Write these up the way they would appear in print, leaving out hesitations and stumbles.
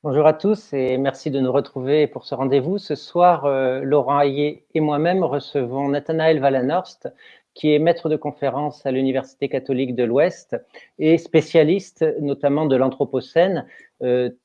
Bonjour à tous et merci de nous retrouver pour ce rendez-vous. Ce soir, Laurent Hayet et moi-même recevons Nathanaël Wallenhorst, qui est maître de conférence à l'Université catholique de l'Ouest et spécialiste notamment de l'Anthropocène,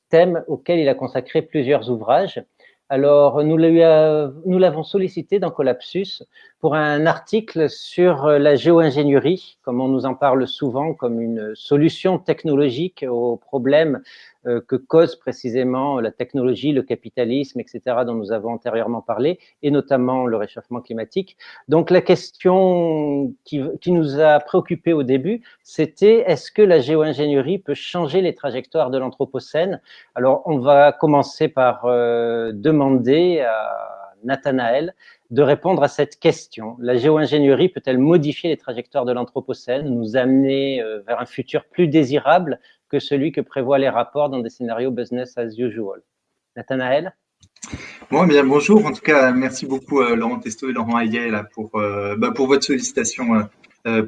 thème auquel il a consacré plusieurs ouvrages. Alors, nous l'avons sollicité dans Collapsus pour un article sur la géo-ingénierie, comme on nous en parle souvent, comme une solution technologique aux problèmes que cause précisément la technologie, le capitalisme, etc., dont nous avons antérieurement parlé, et notamment le réchauffement climatique. Donc la question qui nous a préoccupés au début, c'était est-ce que la géo-ingénierie peut changer les trajectoires de l'Anthropocène? Alors on va commencer par demander à Nathanaël de répondre à cette question. La géo-ingénierie peut-elle modifier les trajectoires de l'Anthropocène, nous amener vers un futur plus désirable que celui que prévoient les rapports dans des scénarios business as usual? Nathanaël? Bon, bien, bonjour. En tout cas, merci beaucoup Laurent Testo et Laurent Hayet là, pour votre sollicitation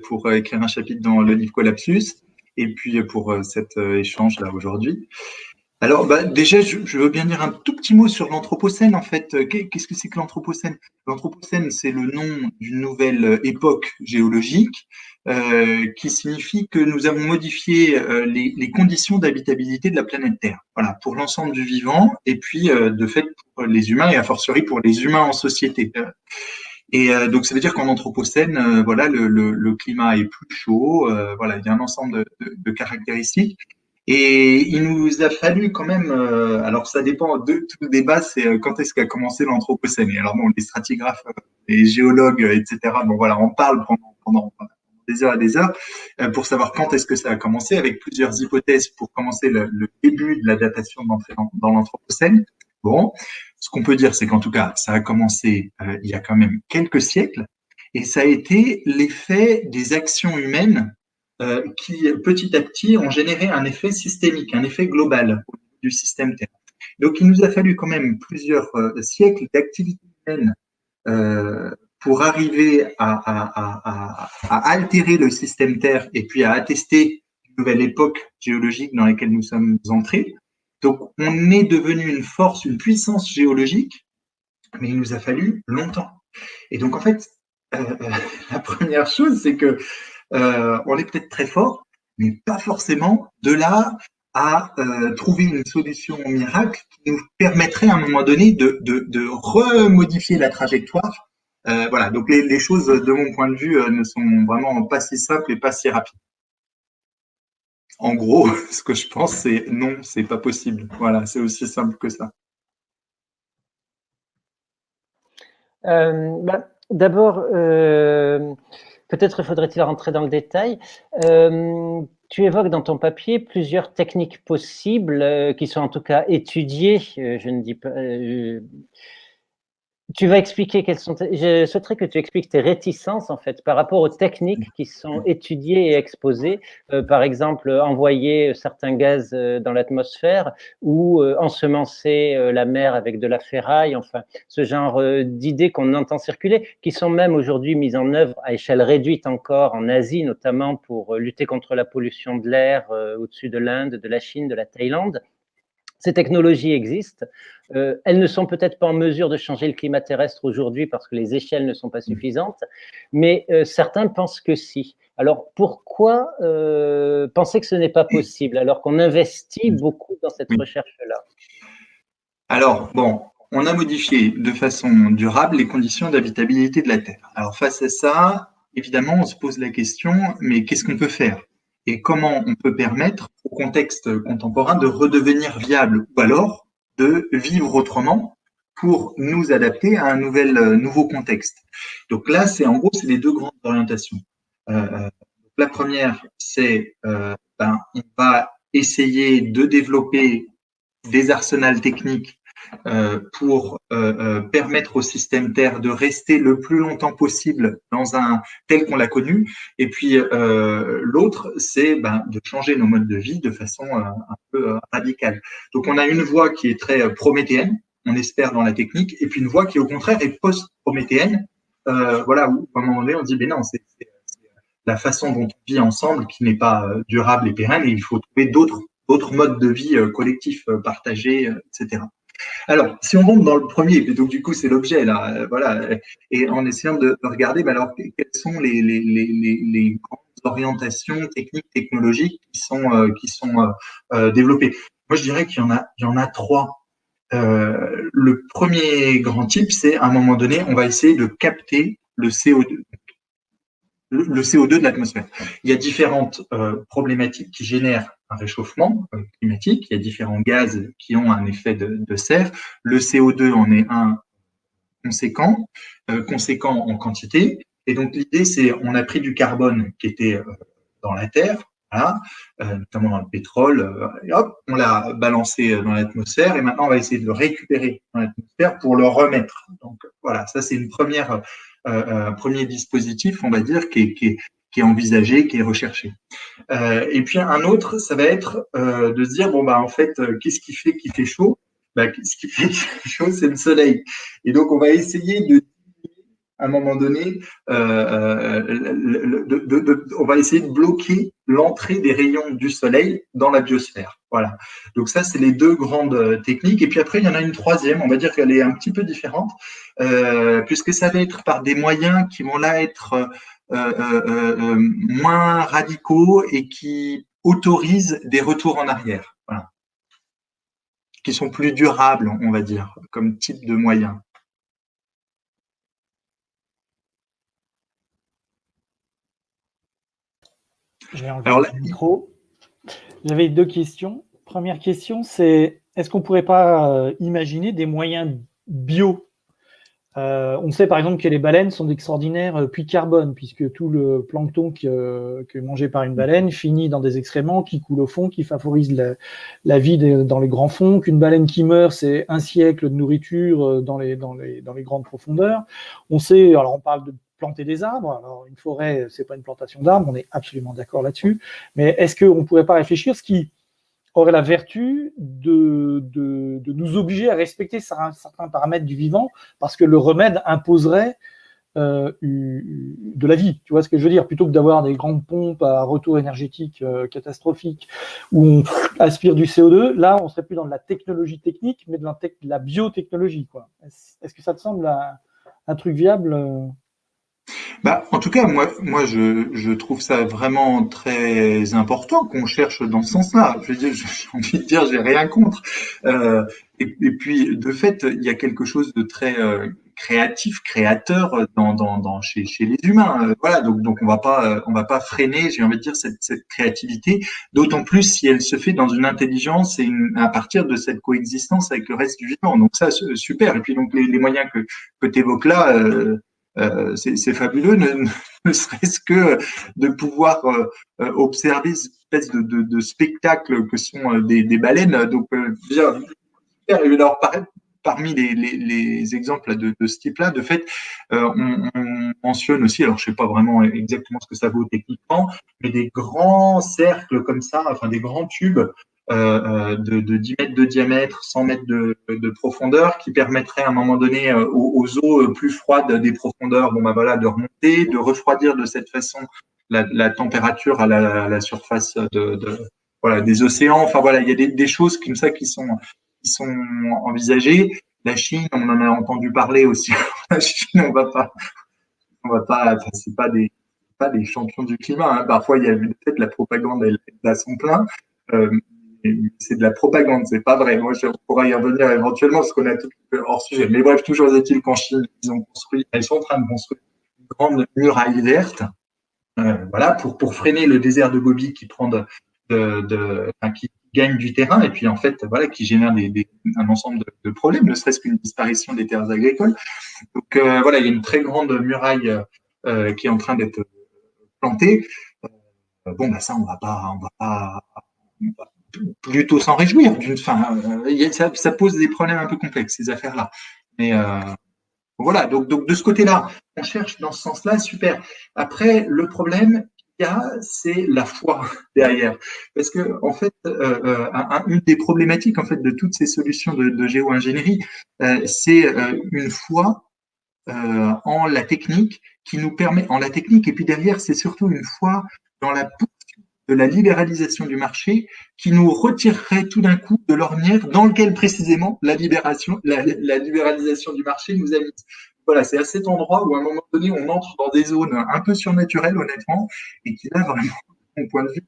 pour écrire un chapitre dans le livre Collapsus et puis pour cet échange là aujourd'hui. Alors, déjà, je veux bien dire un tout petit mot sur l'Anthropocène, en fait. Qu'est-ce que c'est que l'Anthropocène? L'Anthropocène, c'est le nom d'une nouvelle époque géologique qui signifie que nous avons modifié les conditions d'habitabilité de la planète Terre. Voilà, pour l'ensemble du vivant et puis de fait pour les humains et a fortiori pour les humains en société. Et donc, ça veut dire qu'en Anthropocène, voilà, le climat est plus chaud. Voilà, il y a un ensemble de caractéristiques. Et il nous a fallu quand même, alors ça dépend de tout le débat, c'est quand est-ce qu'a commencé l'Anthropocène. Et alors bon, les stratigraphes, les géologues, etc. Bon voilà, on parle pendant des heures et des heures pour savoir quand est-ce que ça a commencé, avec plusieurs hypothèses pour commencer le début de la datation d'entrée dans l'Anthropocène. Bon, ce qu'on peut dire, c'est qu'en tout cas, ça a commencé il y a quand même quelques siècles, et ça a été l'effet des actions humaines qui, petit à petit, ont généré un effet systémique, un effet global du système Terre. Donc, il nous a fallu quand même plusieurs siècles d'activité humaine pour arriver à altérer le système Terre et puis à attester une nouvelle époque géologique dans laquelle nous sommes entrés. Donc, on est devenu une force, une puissance géologique, mais il nous a fallu longtemps. Et donc, en fait, la première chose, c'est que on est peut-être très fort, mais pas forcément de là à trouver une solution miracle qui nous permettrait à un moment donné de remodifier la trajectoire. Voilà, donc les choses, de mon point de vue, ne sont vraiment pas si simples et pas si rapides. En gros, ce que je pense, c'est non, c'est pas possible. Voilà, c'est aussi simple que ça. D'abord, peut-être faudrait-il rentrer dans le détail. Tu évoques dans ton papier plusieurs techniques possibles qui sont en tout cas étudiées. Je ne dis pas. Tu vas expliquer quelles sont. Je souhaiterais que tu expliques tes réticences en fait par rapport aux techniques qui sont étudiées et exposées. Par exemple, envoyer certains gaz dans l'atmosphère ou ensemencer la mer avec de la ferraille. Enfin, ce genre d'idées qu'on entend circuler, qui sont même aujourd'hui mises en œuvre à échelle réduite encore en Asie, notamment pour lutter contre la pollution de l'air au-dessus de l'Inde, de la Chine, de la Thaïlande. Ces technologies existent. Elles ne sont peut-être pas en mesure de changer le climat terrestre aujourd'hui parce que les échelles ne sont pas suffisantes, mais certains pensent que si. Alors pourquoi penser que ce n'est pas possible alors qu'on investit beaucoup dans cette recherche-là? Alors, bon, on a modifié de façon durable les conditions d'habitabilité de la Terre. Alors face à ça, évidemment, on se pose la question, mais qu'est-ce qu'on peut faire? Et comment on peut permettre au contexte contemporain de redevenir viable ou alors de vivre autrement pour nous adapter à un nouveau contexte. Donc là, c'est en gros, c'est les deux grandes orientations. La première, c'est on va essayer de développer des arsenals techniques pour permettre au système Terre de rester le plus longtemps possible dans un tel qu'on l'a connu. Et puis l'autre, c'est de changer nos modes de vie de façon un peu radicale. Donc on a une voie qui est très prométhéenne, on espère dans la technique, et puis une voie qui au contraire est post-prométhéenne, voilà, où à un moment donné on dit, mais non, c'est la façon dont on vit ensemble qui n'est pas durable et pérenne, et il faut trouver d'autres d'autres modes de vie collectifs partagés, etc. Alors, si on monte dans le premier, et donc du coup c'est l'objet là, voilà, et en essayant de regarder, mais alors quelles sont les grandes orientations techniques, technologiques qui sont développées. Moi, je dirais qu'il y en a trois. Le premier grand type, c'est à un moment donné, on va essayer de capter le CO2, le CO2 de l'atmosphère. Il y a différentes problématiques qui génèrent un réchauffement climatique. Il y a différents gaz qui ont un effet de serre. Le CO2 en est un conséquent, conséquent en quantité. Et donc l'idée, c'est on a pris du carbone qui était dans la Terre, voilà, notamment dans le pétrole, et hop, on l'a balancé dans l'atmosphère, et maintenant on va essayer de le récupérer dans l'atmosphère pour le remettre. Donc voilà, ça c'est une première premier dispositif, on va dire, qui est envisagé, qui est recherché. Et puis un autre, ça va être de se dire bon bah en fait, qu'est-ce qui fait qu'il fait chaud? Bah, ce qui fait qu'il fait chaud, c'est le soleil. Et donc on va essayer de à un moment donné, on va essayer de bloquer l'entrée des rayons du soleil dans la biosphère. Voilà. Donc ça, c'est les deux grandes techniques. Et puis après, il y en a une troisième. On va dire qu'elle est un petit peu différente, puisque ça va être par des moyens qui vont là être moins radicaux et qui autorisent des retours en arrière. Voilà. Qui sont plus durables, on va dire, comme type de moyens. J'ai enlevé le micro. J'avais deux questions. Première question, c'est est-ce qu'on ne pourrait pas imaginer des moyens bio? On sait par exemple que les baleines sont d'extraordinaires puits de carbone, puisque tout le plancton qui est mangé par une baleine finit dans des excréments qui coulent au fond, qui favorisent la vie dans les grands fonds. Qu'une baleine qui meurt, c'est un siècle de nourriture dans les grandes profondeurs. On sait, alors on parle de planter des arbres. Alors une forêt, c'est pas une plantation d'arbres, on est absolument d'accord là-dessus. Mais est-ce qu'on ne pourrait pas réfléchir, ce qui aurait la vertu de nous obliger à respecter certains paramètres du vivant, parce que le remède imposerait de la vie, tu vois ce que je veux dire, plutôt que d'avoir des grandes pompes à retour énergétique catastrophique où on aspire du CO2, là on serait plus dans de la technologie technique, mais de la biotechnologie, quoi. Est-ce que ça te semble un truc viable? Bah, en tout cas, moi, je trouve ça vraiment très important qu'on cherche dans ce sens-là. Je veux dire, j'ai envie de dire, j'ai rien contre. Et puis, de fait, il y a quelque chose de très créatif, créateur chez les humains. Voilà, donc on va pas freiner, j'ai envie de dire, cette créativité. D'autant plus si elle se fait dans une intelligence et à partir de cette coexistence avec le reste du vivant. Donc ça, super. Et puis donc les moyens que tu évoques là. C'est fabuleux, ne serait-ce que de pouvoir observer cette espèce de spectacle que sont des baleines. Donc, bien, super. Et alors, parmi les exemples de ce type-là, de fait, on mentionne aussi, alors je ne sais pas vraiment exactement ce que ça vaut techniquement, mais des grands cercles comme ça, enfin des grands tubes de 10 mètres de diamètre, 100 mètres de profondeur, qui permettraient à un moment donné aux eaux plus froides des profondeurs, bon bah voilà, de remonter, de refroidir de cette façon la température à la surface voilà, des océans. Enfin voilà, il y a des choses comme ça qui sont envisagées. La Chine, on en a entendu parler aussi. La Chine, on va pas, enfin, c'est pas des champions du climat. Hein. Parfois, il y a peut-être la propagande, elle a son plein. C'est de la propagande, c'est pas vrai. Moi, on pourra y revenir éventuellement parce qu'on a tout hors sujet. Mais bref, toujours est-il qu'en Chine, elles sont en train de construire une grande muraille verte, voilà, pour freiner le désert de Gobi qui prend enfin, qui gagne du terrain et puis en fait, voilà, qui génère un ensemble de problèmes, ne serait-ce qu'une disparition des terres agricoles. Donc voilà, il y a une très grande muraille qui est en train d'être plantée. Bon, bah ça, on va plutôt s'en réjouir. Enfin, ça pose des problèmes un peu complexes, ces affaires-là. Mais voilà, donc de ce côté-là, on cherche dans ce sens-là, super. Après, le problème qu'il y a, c'est la foi derrière. Parce que, en fait, une des problématiques en fait, de toutes ces solutions de géo-ingénierie, c'est une foi en la technique qui nous permet, en la technique, et puis derrière, c'est surtout une foi dans la de la libéralisation du marché qui nous retirerait tout d'un coup de l'ornière dans lequel précisément la libéralisation du marché nous a mis. Voilà, c'est à cet endroit où à un moment donné on entre dans des zones un peu surnaturelles honnêtement et qui là vraiment, mon point de vue.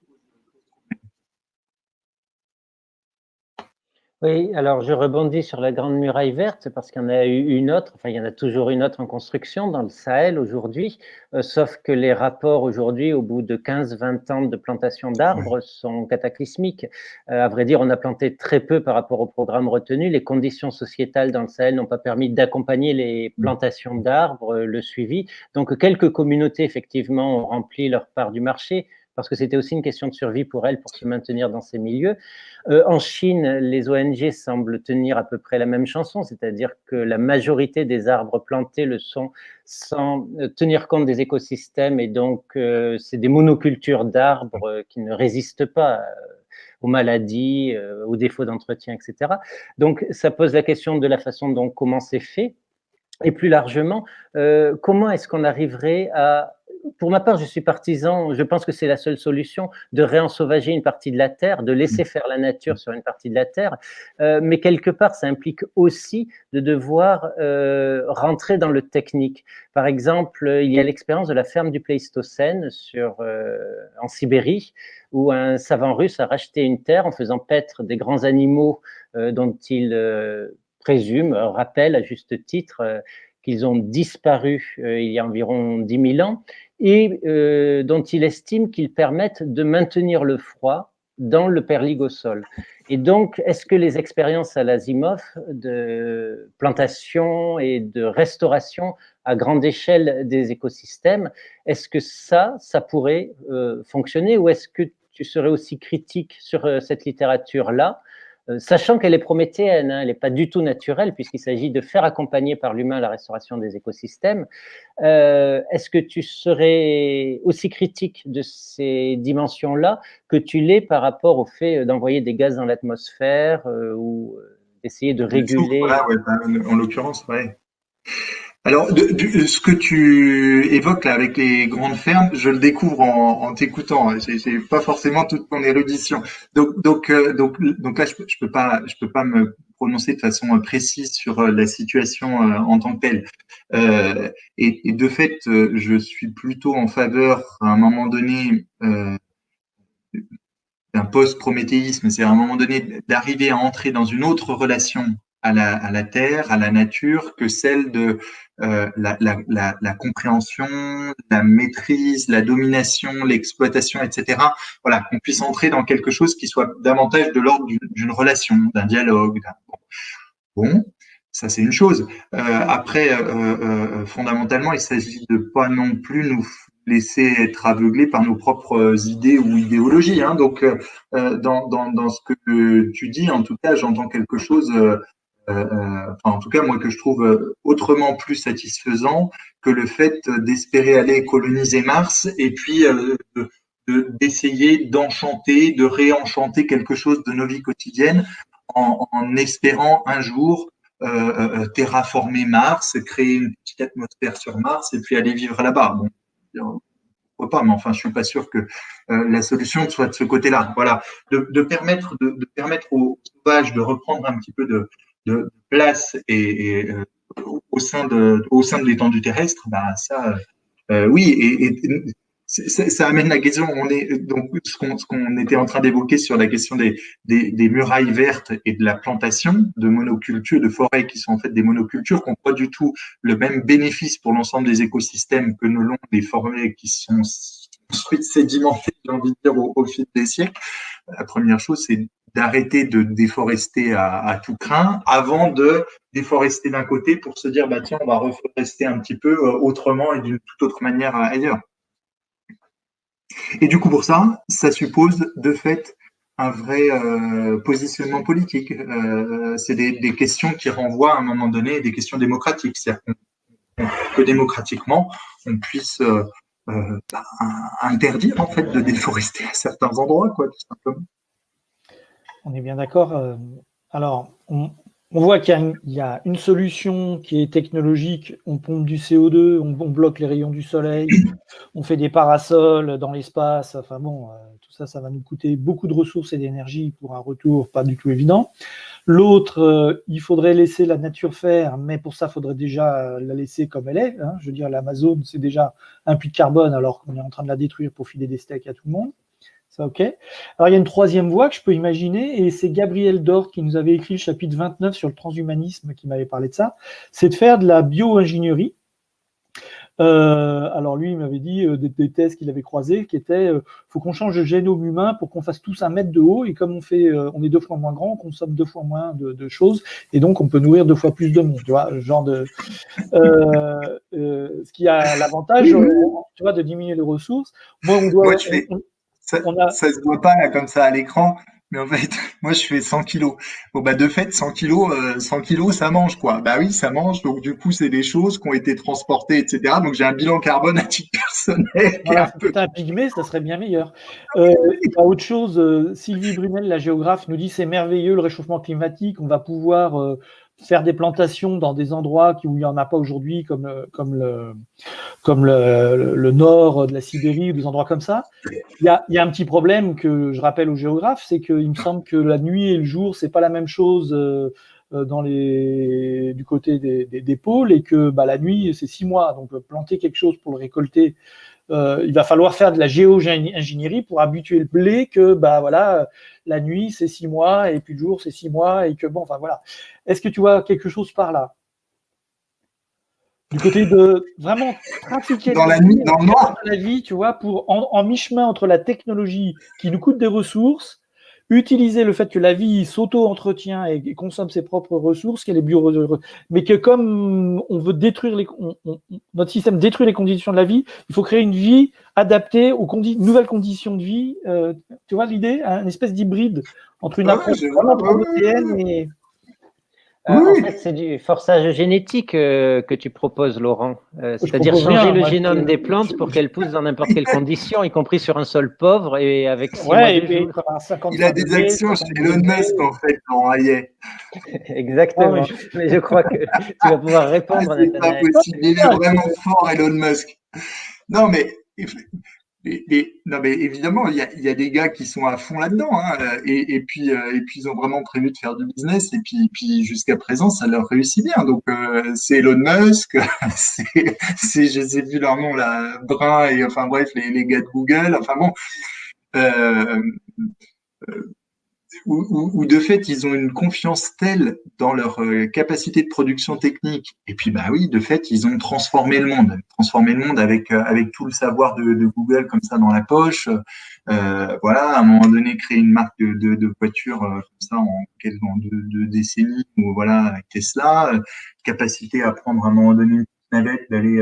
Oui, alors je rebondis sur la Grande Muraille Verte parce qu'il y en a eu une autre, enfin il y en a toujours une autre en construction dans le Sahel aujourd'hui, sauf que les rapports aujourd'hui, au bout de 15-20 ans de plantation d'arbres, sont cataclysmiques. À vrai dire, on a planté très peu par rapport au programme retenu. Les conditions sociétales dans le Sahel n'ont pas permis d'accompagner les plantations d'arbres, le suivi. Donc quelques communautés, effectivement, ont rempli leur part du marché, parce que c'était aussi une question de survie pour elles, pour se maintenir dans ces milieux. En Chine, les ONG semblent tenir à peu près la même chanson, c'est-à-dire que la majorité des arbres plantés le sont sans tenir compte des écosystèmes, et donc c'est des monocultures d'arbres qui ne résistent pas aux maladies, aux défauts d'entretien, etc. Donc ça pose la question de la façon dont comment c'est fait, et plus largement, comment est-ce qu'on arriverait à… Pour ma part, je suis partisan, je pense que c'est la seule solution, de réensauvager une partie de la terre, de laisser faire la nature sur une partie de la terre, mais quelque part, ça implique aussi de devoir rentrer dans le technique. Par exemple, il y a l'expérience de la ferme du Pléistocène en Sibérie, où un savant russe a racheté une terre en faisant paître des grands animaux dont il présume, rappelle à juste titre qu'ils ont disparu il y a environ 10 000 ans, et dont il estime qu'ils permettent de maintenir le froid dans le perligosol. Et donc, est-ce que les expériences à l'Asimov de plantation et de restauration à grande échelle des écosystèmes, est-ce que ça pourrait fonctionner, ou est-ce que tu serais aussi critique sur cette littérature-là, sachant qu'elle est prométhéenne, hein, elle n'est pas du tout naturelle, puisqu'il s'agit de faire accompagner par l'humain la restauration des écosystèmes. Est-ce que tu serais aussi critique de ces dimensions-là que tu l'es par rapport au fait d'envoyer des gaz dans l'atmosphère ou d'essayer de réguler… Voilà, ouais, en l'occurrence, ouais. Alors, ce que tu évoques là avec les grandes fermes, je le découvre en t'écoutant. J'ai pas forcément toute mon érudition. Donc là, je peux pas me prononcer de façon précise sur la situation en tant que telle. Et de fait, je suis plutôt en faveur, à un moment donné, d'un post-prométhéisme, c'est à un moment donné d'arriver à entrer dans une autre relation à la terre, à la nature, que celle de la compréhension, la maîtrise, la domination, l'exploitation, etc. Voilà, qu'on puisse entrer dans quelque chose qui soit davantage de l'ordre d'une relation, d'un dialogue. Bon, ça c'est une chose. Après, fondamentalement, il s'agit de pas non plus nous laisser être aveuglés par nos propres idées ou idéologies. Hein. Donc, dans ce que tu dis, en tout cas, j'entends quelque chose, enfin, en tout cas, moi, que je trouve autrement plus satisfaisant que le fait d'espérer aller coloniser Mars et puis d'essayer d'enchanter, de réenchanter quelque chose de nos vies quotidiennes en espérant un jour terraformer Mars, créer une petite atmosphère sur Mars et puis aller vivre là-bas. Bon, pourquoi pas, mais enfin, je suis pas sûr que la solution soit de ce côté-là. Voilà, de permettre aux sauvages de reprendre un petit peu de place et au sein de l'étendue terrestre, bah ça, oui, et ça amène la question. On est donc ce qu'on était en train d'évoquer sur la question des murailles vertes et de la plantation de monocultures, de forêts qui sont en fait des monocultures, qui n'ont pas du tout le même bénéfice pour l'ensemble des écosystèmes que ne l'ont des forêts qui sont ensuite sédimentées, j'ai envie de dire, au fil des siècles. La première chose, c'est d'arrêter de déforester à tout crin avant de déforester d'un côté pour se dire, bah tiens, on va reforester un petit peu autrement et d'une toute autre manière ailleurs. Et du coup, pour ça, ça suppose de fait un vrai positionnement politique. C'est des questions qui renvoient à un moment donné des questions démocratiques. C'est-à-dire que démocratiquement, on puisse interdire en fait de déforester à certains endroits, quoi, tout simplement. On est bien d'accord. Alors, on voit qu'il y a une solution qui est technologique. On pompe du CO2, on bloque les rayons du soleil, on fait des parasols dans l'espace. Enfin bon, tout ça, ça va nous coûter beaucoup de ressources et d'énergie pour un retour pas du tout évident. L'autre, il faudrait laisser la nature faire, mais pour ça, il faudrait déjà la laisser comme elle est. Hein. Je veux dire, l'Amazon, c'est déjà un puits de carbone alors qu'on est en train de la détruire pour filer des steaks à tout le monde. Ça, ok. Alors, il y a une troisième voie que je peux imaginer, et c'est Gabriel Dort qui nous avait écrit le chapitre 29 sur le transhumanisme, qui m'avait parlé de ça, c'est de faire de la bio-ingénierie. Alors lui, il m'avait dit des thèses qu'il avait croisées, qui étaient faut qu'on change le génome humain pour qu'on fasse tous 1 mètre de haut, et comme on est 2 fois moins grand, on consomme 2 fois moins de choses, et donc on peut nourrir 2 fois plus de monde, tu vois, genre de ce qui a l'avantage, tu vois, de diminuer les ressources. Moi, ça se voit pas là comme ça à l'écran, mais en fait, moi je fais 100 kilos. Bon bah de fait, 100 kilos, 100 kilos, ça mange quoi. Bah oui, ça mange. Donc du coup, c'est des choses qui ont été transportées, etc. Donc j'ai un bilan carbone à titre personnel. Voilà, si c'était un pygmée, ça serait bien meilleur. Il y a autre chose, Sylvie Brunel, la géographe, nous dit c'est merveilleux le réchauffement climatique, on va pouvoir faire des plantations dans des endroits où il n'y en a pas aujourd'hui, comme le nord de la Sibérie ou des endroits comme ça. Il y a un petit problème que je rappelle aux géographes, c'est qu'il me semble que la nuit et le jour, c'est pas la même chose du côté des pôles, et que la nuit, c'est 6 mois. Donc, planter quelque chose pour le récolter, il va falloir faire de la géo-ingénierie pour habituer le blé que voilà, la nuit, c'est 6 mois, et puis le jour, c'est 6 mois, et que bon, enfin voilà. Est-ce que tu vois quelque chose par là? Du côté de vraiment trafiquer dans la nuit, dans le noir. la vie, tu vois, pour en mi-chemin entre la technologie qui nous coûte des ressources, utiliser le fait que la vie s'auto-entretient et consomme ses propres ressources, qu'elle est bio, mais que comme on veut détruire notre système détruit les conditions de la vie, il faut créer une vie adaptée aux nouvelles conditions de vie. Tu vois l'idée, une espèce d'hybride entre une approche vraiment protéine et En fait, c'est du forçage génétique que tu proposes, Laurent. C'est-à-dire changer le génome des plantes pour qu'elles poussent dans n'importe quelle condition, y compris sur un sol pauvre et avec 6 mois de jours. Il a des actions chez Elon Musk, en fait, Laurent Hayet. Exactement. Mais je crois que tu vas pouvoir répondre à c'est pas possible. Il est vraiment fort, Elon Musk. Non, mais non, mais évidemment, il y a des gars qui sont à fond là-dedans, hein, et puis ils ont vraiment prévu de faire du business, et puis jusqu'à présent, ça leur réussit bien. Donc c'est Elon Musk, je sais plus leur nom là, Brun, et enfin bref, les gars de Google, enfin bon. Euh, où de fait ils ont une confiance telle dans leur capacité de production technique, et puis bah oui, de fait ils ont transformé le monde avec tout le savoir de Google comme ça dans la poche. Voilà, à un moment donné, créer une marque de voiture comme ça en 2 décennies, ou voilà, avec Tesla, capacité à prendre à un moment donné une navette, d'aller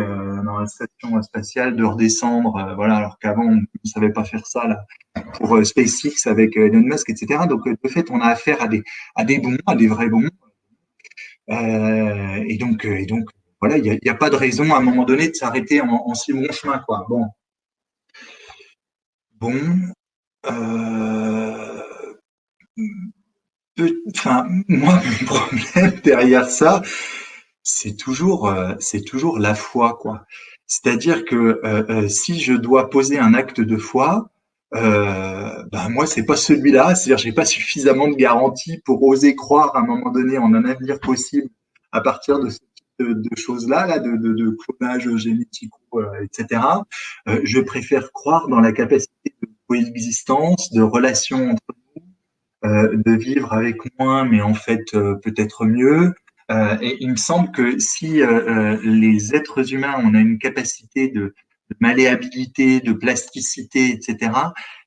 dans la station spatiale, de redescendre, voilà, alors qu'avant on ne savait pas faire ça là, pour SpaceX avec Elon Musk, etc. Donc, de fait, on a affaire à des bons, à des vrais bons. Et donc, voilà, il n'y a pas de raison à un moment donné de s'arrêter en si bon chemin, quoi. Bon. Enfin, moi, mon problème derrière ça, c'est toujours la foi, quoi. C'est-à-dire que si je dois poser un acte de foi, moi c'est pas celui-là. C'est-à-dire j'ai pas suffisamment de garanties pour oser croire à un moment donné en un avenir possible à partir de ce type de choses-là, là, de clonage génétique, etc. Je préfère croire dans la capacité de coexistence, de relation entre de vivre avec moins, mais en fait peut-être mieux. Et il me semble que si les êtres humains, on a une capacité de malléabilité, de plasticité, etc.,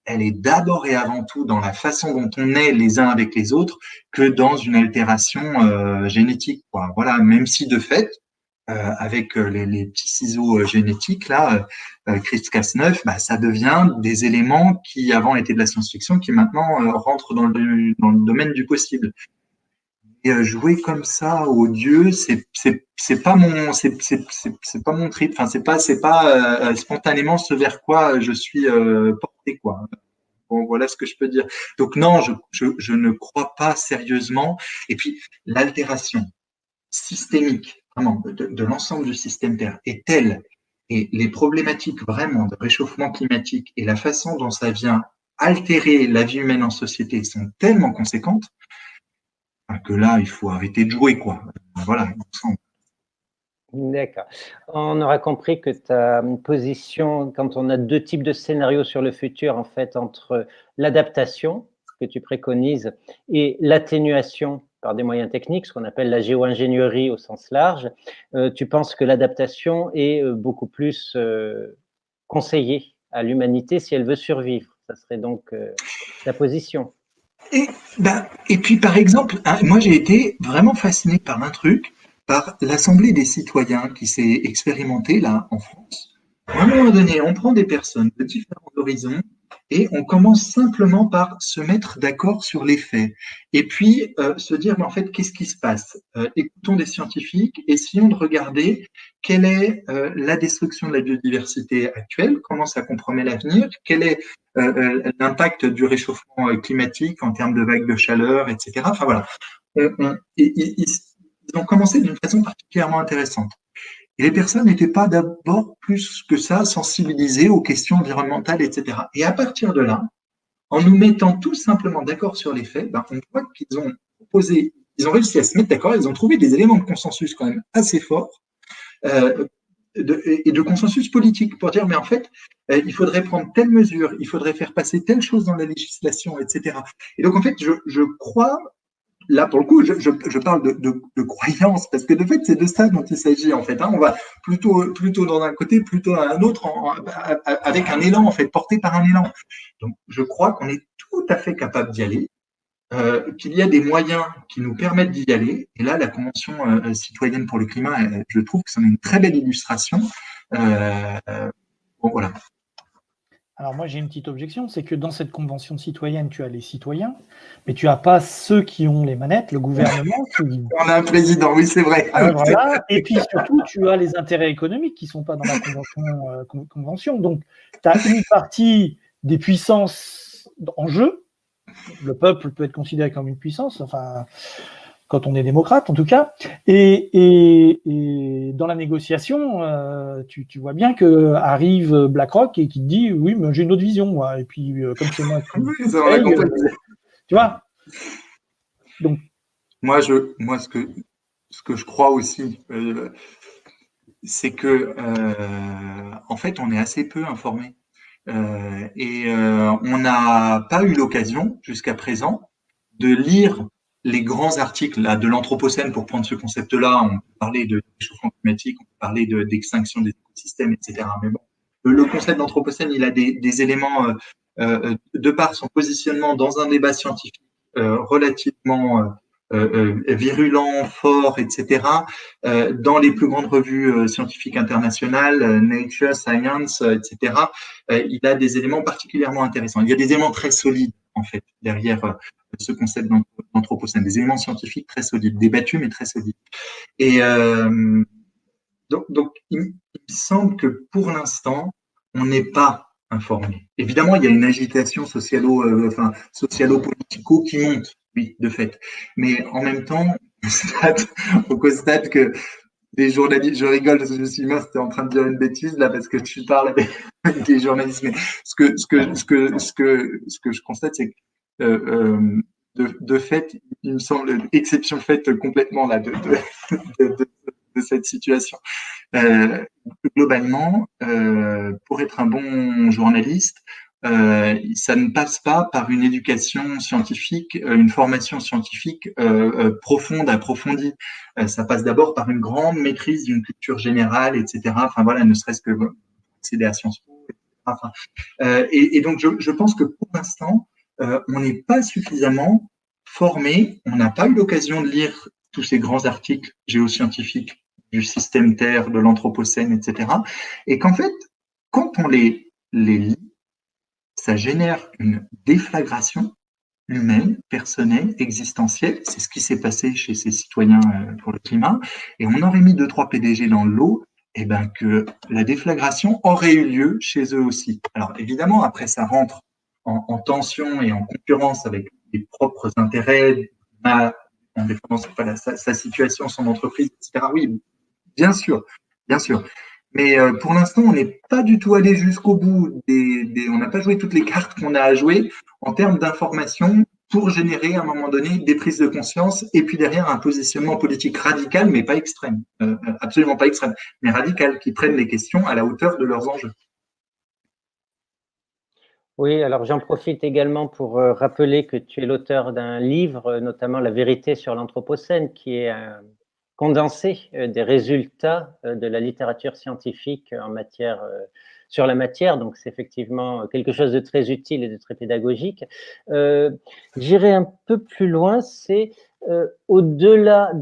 elle est d'abord et avant tout dans la façon dont on est les uns avec les autres que dans une altération génétique, quoi. Voilà, même si de fait, avec les petits ciseaux génétiques, là, CRISPR-Cas9, ça devient des éléments qui avant étaient de la science-fiction, qui maintenant rentrent dans le domaine du possible. Et jouer comme ça au Dieu, c'est pas mon trip. Enfin, c'est pas spontanément ce vers quoi je suis porté, quoi. Bon, voilà ce que je peux dire. Donc non, je ne crois pas sérieusement. Et puis, l'altération systémique, vraiment, de l'ensemble du système Terre est telle, et les problématiques vraiment de réchauffement climatique et la façon dont ça vient altérer la vie humaine en société sont tellement conséquentes que là, il faut arrêter de jouer, quoi. Voilà, il me semble. D'accord. On aura compris que ta position, quand on a deux types de scénarios sur le futur, en fait, entre l'adaptation que tu préconises et l'atténuation par des moyens techniques, ce qu'on appelle la géo-ingénierie au sens large, tu penses que l'adaptation est beaucoup plus conseillée à l'humanité si elle veut survivre. Ça serait donc ta position. Et puis, par exemple, hein, moi, j'ai été vraiment fasciné par un truc, par l'Assemblée des citoyens qui s'est expérimentée là en France. À un moment donné, on prend des personnes de différents horizons et on commence simplement par se mettre d'accord sur les faits. Et puis, se dire, mais en fait, qu'est-ce qui se passe? Écoutons des scientifiques, essayons de regarder quelle est la destruction de la biodiversité actuelle, comment ça compromet l'avenir, quel est l'impact du réchauffement climatique en termes de vagues de chaleur, etc. Enfin voilà, ils ont commencé d'une façon particulièrement intéressante. Et les personnes n'étaient pas d'abord plus que ça sensibilisées aux questions environnementales, etc. Et à partir de là, en nous mettant tout simplement d'accord sur les faits, ben, on voit qu'ils ont proposé, ils ont réussi à se mettre d'accord, ils ont trouvé des éléments de consensus quand même assez forts, et de consensus politique pour dire, mais en fait, il faudrait prendre telle mesure, il faudrait faire passer telle chose dans la législation, etc. Et donc, en fait, je crois, là, pour le coup, je parle de croyance, parce que de fait, c'est de ça dont il s'agit, en fait. Hein. On va plutôt dans un côté, plutôt dans un autre, avec un élan, en fait, porté par un élan. Donc, je crois qu'on est tout à fait capable d'y aller, qu'il y a des moyens qui nous permettent d'y aller. Et là, la Convention citoyenne pour le climat, je trouve que c'en est une très belle illustration. Bon, voilà. Alors moi j'ai une petite objection, c'est que dans cette convention citoyenne, tu as les citoyens, mais tu n'as pas ceux qui ont les manettes, le gouvernement. On a un président, oui c'est vrai. Voilà. Et puis surtout, tu as les intérêts économiques qui ne sont pas dans la convention. Donc tu as une partie des puissances en jeu. Le peuple peut être considéré comme une puissance, enfin quand on est démocrate en tout cas. Et dans la négociation, tu vois bien que arrive BlackRock et qui te dit oui, mais j'ai une autre vision moi. Et puis comme c'est moi qui tu vois. Donc moi ce que je crois aussi, c'est que en fait on est assez peu informé. On n'a pas eu l'occasion jusqu'à présent de lire les grands articles là, de l'Anthropocène, pour prendre ce concept-là. On peut parler de réchauffement climatique, on peut parler d'extinction des écosystèmes, etc. Mais bon, le concept d'Anthropocène, il a des éléments, de par son positionnement dans un débat scientifique relativement virulent, fort, etc. Dans les plus grandes revues scientifiques internationales, Nature, Science, etc. Il a des éléments particulièrement intéressants. Il y a des éléments très solides, en fait, derrière ce concept d'anthropocène, des éléments scientifiques très solides, débattus, mais très solides. Et donc il me semble que pour l'instant, on n'est pas informé. Évidemment, il y a une agitation socialo-politico qui monte, oui, de fait. Mais en même temps, on constate que des journalistes, je rigole parce que je suis mort, t'es en train de dire une bêtise là parce que tu parles avec des journalistes. Mais ce que je constate, c'est que de fait, il me semble, exception faite complètement là de cette situation. Globalement, pour être un bon journaliste, ça ne passe pas par une éducation scientifique, une formation scientifique profonde, approfondie. Ça passe d'abord par une grande maîtrise d'une culture générale, etc. Enfin voilà, ne serait-ce que accéder à Sciences Po, etc. Enfin, et donc je pense que pour l'instant, on n'est pas suffisamment formé, on n'a pas eu l'occasion de lire tous ces grands articles géoscientifiques du système Terre, de l'Anthropocène, etc. Et qu'en fait, quand on les lit, ça génère une déflagration humaine, personnelle, existentielle. C'est ce qui s'est passé chez ces citoyens pour le climat. Et on aurait mis 2-3 PDG dans l'eau, et ben que la déflagration aurait eu lieu chez eux aussi. Alors évidemment, après ça rentre en tension et en concurrence avec les propres intérêts, en défendant sa situation, son entreprise, etc. Oui, bien sûr, bien sûr. Mais pour l'instant, on n'est pas du tout allé jusqu'au bout on n'a pas joué toutes les cartes qu'on a à jouer en termes d'information pour générer à un moment donné des prises de conscience et puis derrière un positionnement politique radical, mais pas extrême, absolument pas extrême, mais radical, qui prennent les questions à la hauteur de leurs enjeux. Oui, alors j'en profite également pour rappeler que tu es l'auteur d'un livre, notamment La vérité sur l'Anthropocène, qui est un condensé des résultats de la littérature scientifique sur la matière. Donc, c'est effectivement quelque chose de très utile et de très pédagogique. J'irai un peu plus loin, c'est au-delà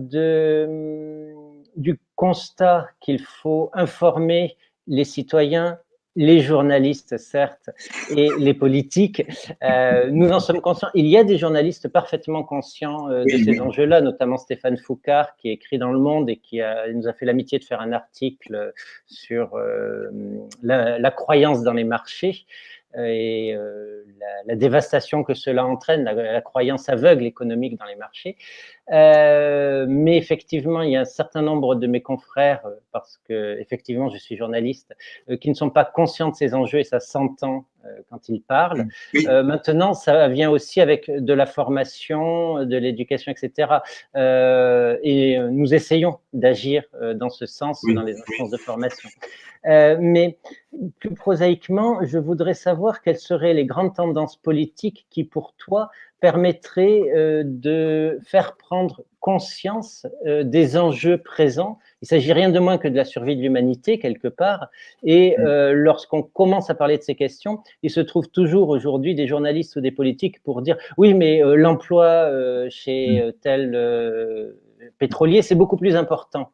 du constat qu'il faut informer les citoyens, les journalistes, certes, et les politiques, nous en sommes conscients. Il y a des journalistes parfaitement conscients de ces enjeux-là, notamment Stéphane Foucard, qui écrit dans Le Monde et qui nous a fait l'amitié de faire un article sur la croyance dans les marchés et la dévastation que cela entraîne, la croyance aveugle économique dans les marchés. Mais effectivement, il y a un certain nombre de mes confrères, parce que effectivement, je suis journaliste, qui ne sont pas conscients de ces enjeux et ça s'entend quand ils parlent. Oui. Maintenant, ça vient aussi avec de la formation, de l'éducation, etc. Et nous essayons d'agir dans ce sens dans les instances de formation. Mais plus prosaïquement, je voudrais savoir quelles seraient les grandes tendances politiques qui, pour toi, permettraient de faire prendre conscience des enjeux présents. Il ne s'agit rien de moins que de la survie de l'humanité, quelque part. Et lorsqu'on commence à parler de ces questions, il se trouve toujours aujourd'hui des journalistes ou des politiques pour dire « oui, mais l'emploi chez tel pétrolier, c'est beaucoup plus important ».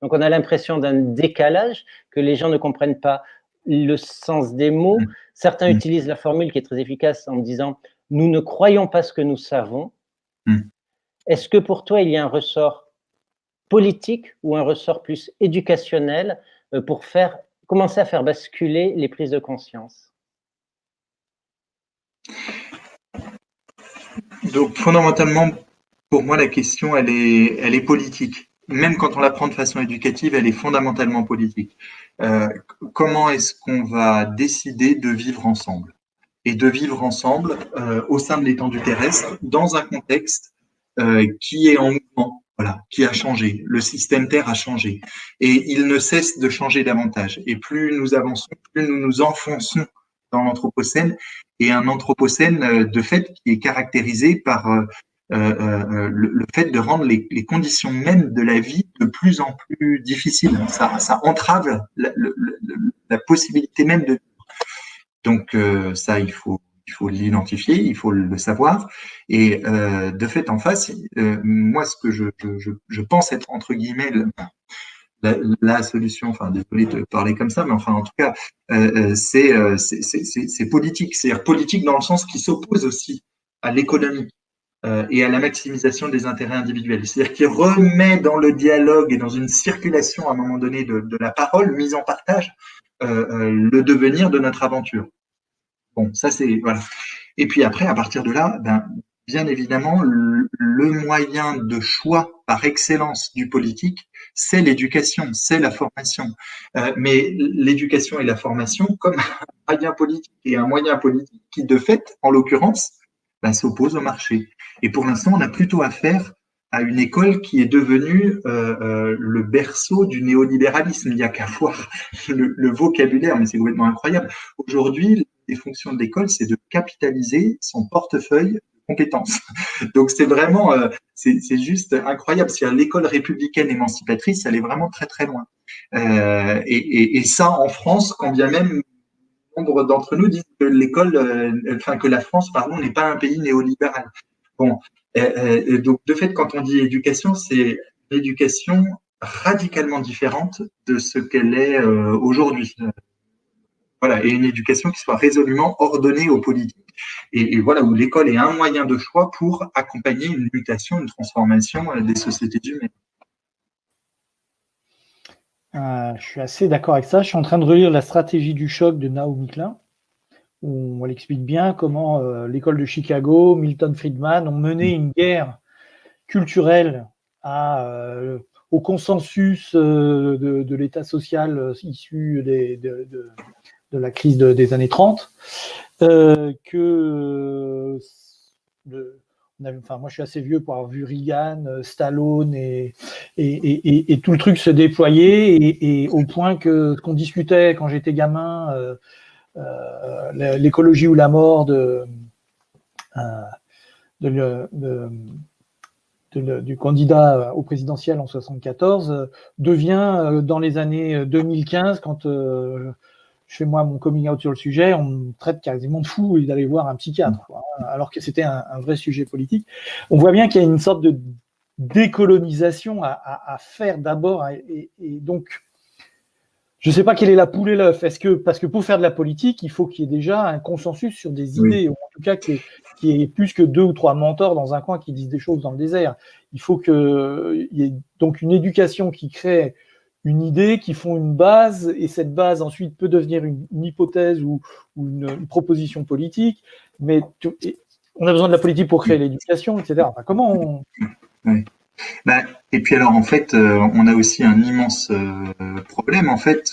Donc, on a l'impression d'un décalage, que les gens ne comprennent pas le sens des mots. Certains utilisent la formule qui est très efficace en disant « nous ne croyons pas ce que nous savons ». Est-ce que pour toi, il y a un ressort politique ou un ressort plus éducationnel pour commencer à faire basculer les prises de conscience? Donc, fondamentalement, pour moi, la question, elle est politique. Même quand on la prend de façon éducative, elle est fondamentalement politique. Comment est-ce qu'on va décider de vivre ensemble? Et de vivre ensemble au sein de l'étendue terrestre, dans un contexte qui est en mouvement, voilà, qui a changé. Le système Terre a changé. Et il ne cesse de changer davantage. Et plus nous avançons, plus nous nous enfonçons dans l'Anthropocène, et un Anthropocène, de fait, qui est caractérisé par le fait de rendre les conditions même de la vie de plus en plus difficiles. Ça entrave la possibilité même de vivre. Donc ça, il faut l'identifier, il faut le savoir. Et de fait, en face, moi, ce que je pense être, entre guillemets, la solution, enfin, désolé de parler comme ça, mais enfin, en tout cas, c'est politique. C'est-à-dire politique dans le sens qui s'oppose aussi à l'économie et à la maximisation des intérêts individuels. C'est-à-dire qui remet dans le dialogue et dans une circulation à un moment donné de la parole mise en partage le devenir de notre aventure. Bon, ça c'est voilà. Et puis après, à partir de là, bien évidemment, le moyen de choix par excellence du politique, c'est l'éducation, c'est la formation. Mais l'éducation et la formation, comme un moyen politique et un moyen politique qui, de fait, en l'occurrence, s'oppose au marché. Et pour l'instant, on a plutôt affaire à une école qui est devenue le berceau du néolibéralisme. Il n'y a qu'à voir le vocabulaire, mais c'est complètement incroyable. Aujourd'hui, les fonctions de l'école, c'est de capitaliser son portefeuille de compétences. Donc c'est vraiment, c'est juste incroyable. Si l'école républicaine émancipatrice, elle est vraiment très très loin. Et ça, en France, quand bien même nombre d'entre nous disent que que la France, pardon, n'est pas un pays néolibéral. Bon, donc de fait, quand on dit éducation, c'est une éducation radicalement différente de ce qu'elle est aujourd'hui. Voilà, et une éducation qui soit résolument ordonnée aux politiques. Et voilà, où l'école est un moyen de choix pour accompagner une mutation, une transformation des sociétés humaines. Je suis assez d'accord avec ça. Je suis en train de relire La stratégie du choc de Naomi Klein, où elle explique bien comment l'école de Chicago, Milton Friedman ont mené une guerre culturelle au consensus de l'État social issu de la crise des années 30, moi je suis assez vieux pour avoir vu Reagan, Stallone et tout le truc se déployer, et au point que ce qu'on discutait quand j'étais gamin, l'écologie ou la mort du candidat au présidentiel en 74 devient dans les années 2015, quand je fais moi mon coming out sur le sujet, on me traite quasiment de fou et d'aller voir un psychiatre, quoi, alors que c'était un vrai sujet politique. On voit bien qu'il y a une sorte de décolonisation à faire d'abord, et donc je ne sais pas quelle est la poule et l'œuf. Parce que pour faire de la politique, il faut qu'il y ait déjà un consensus sur des idées, ou en tout cas qu'il y ait plus que 2 ou 3 mentors dans un coin qui disent des choses dans le désert. Il faut qu'il y ait donc une éducation qui crée une idée, qui font une base, et cette base ensuite peut devenir une hypothèse ou une proposition politique. Mais on a besoin de la politique pour créer l'éducation, etc. Enfin, comment on... Oui. Et puis alors en fait, on a aussi un immense problème en fait,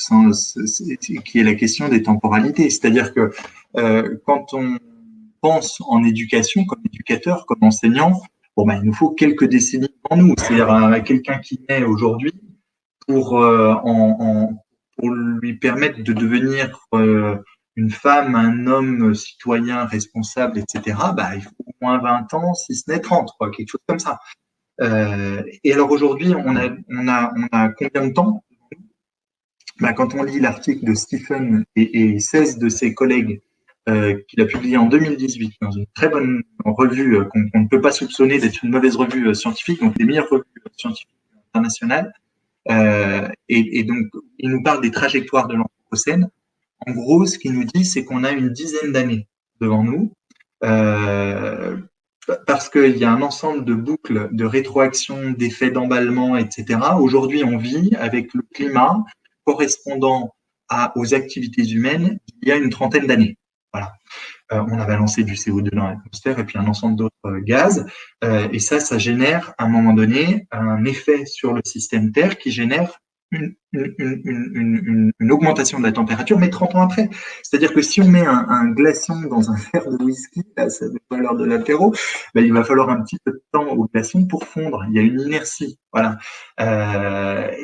qui est la question des temporalités. C'est-à-dire que quand on pense en éducation, comme éducateur, comme enseignant, il nous faut quelques décennies devant nous. C'est-à-dire quelqu'un qui naît aujourd'hui pour lui permettre de devenir une femme, un homme citoyen responsable, etc. Il faut au moins 20 ans, si ce n'est 30, quoi, quelque chose comme ça. Et alors aujourd'hui, on a combien de temps? Quand on lit l'article de Stephen et 16 de ses collègues qu'il a publié en 2018 dans une très bonne revue qu'on ne peut pas soupçonner d'être une mauvaise revue scientifique, donc les meilleures revues scientifiques internationales, et donc il nous parle des trajectoires de l'Anthropocène. En gros, ce qu'il nous dit, c'est qu'on a une dizaine d'années devant nous, parce qu'il y a un ensemble de boucles de rétroaction, d'effets d'emballement, etc. Aujourd'hui, on vit avec le climat correspondant aux activités humaines il y a une trentaine d'années. Voilà. On a balancé du CO2 dans l'atmosphère et puis un ensemble d'autres gaz. Et ça génère, à un moment donné, un effet sur le système Terre qui génère une augmentation de la température, mais 30 ans après. C'est-à-dire que si on met un glaçon dans un verre de whisky, là, ça n'est pas l'heure de l'apéro, il va falloir un petit peu de temps au glaçon pour fondre. Il y a une inertie. Voilà.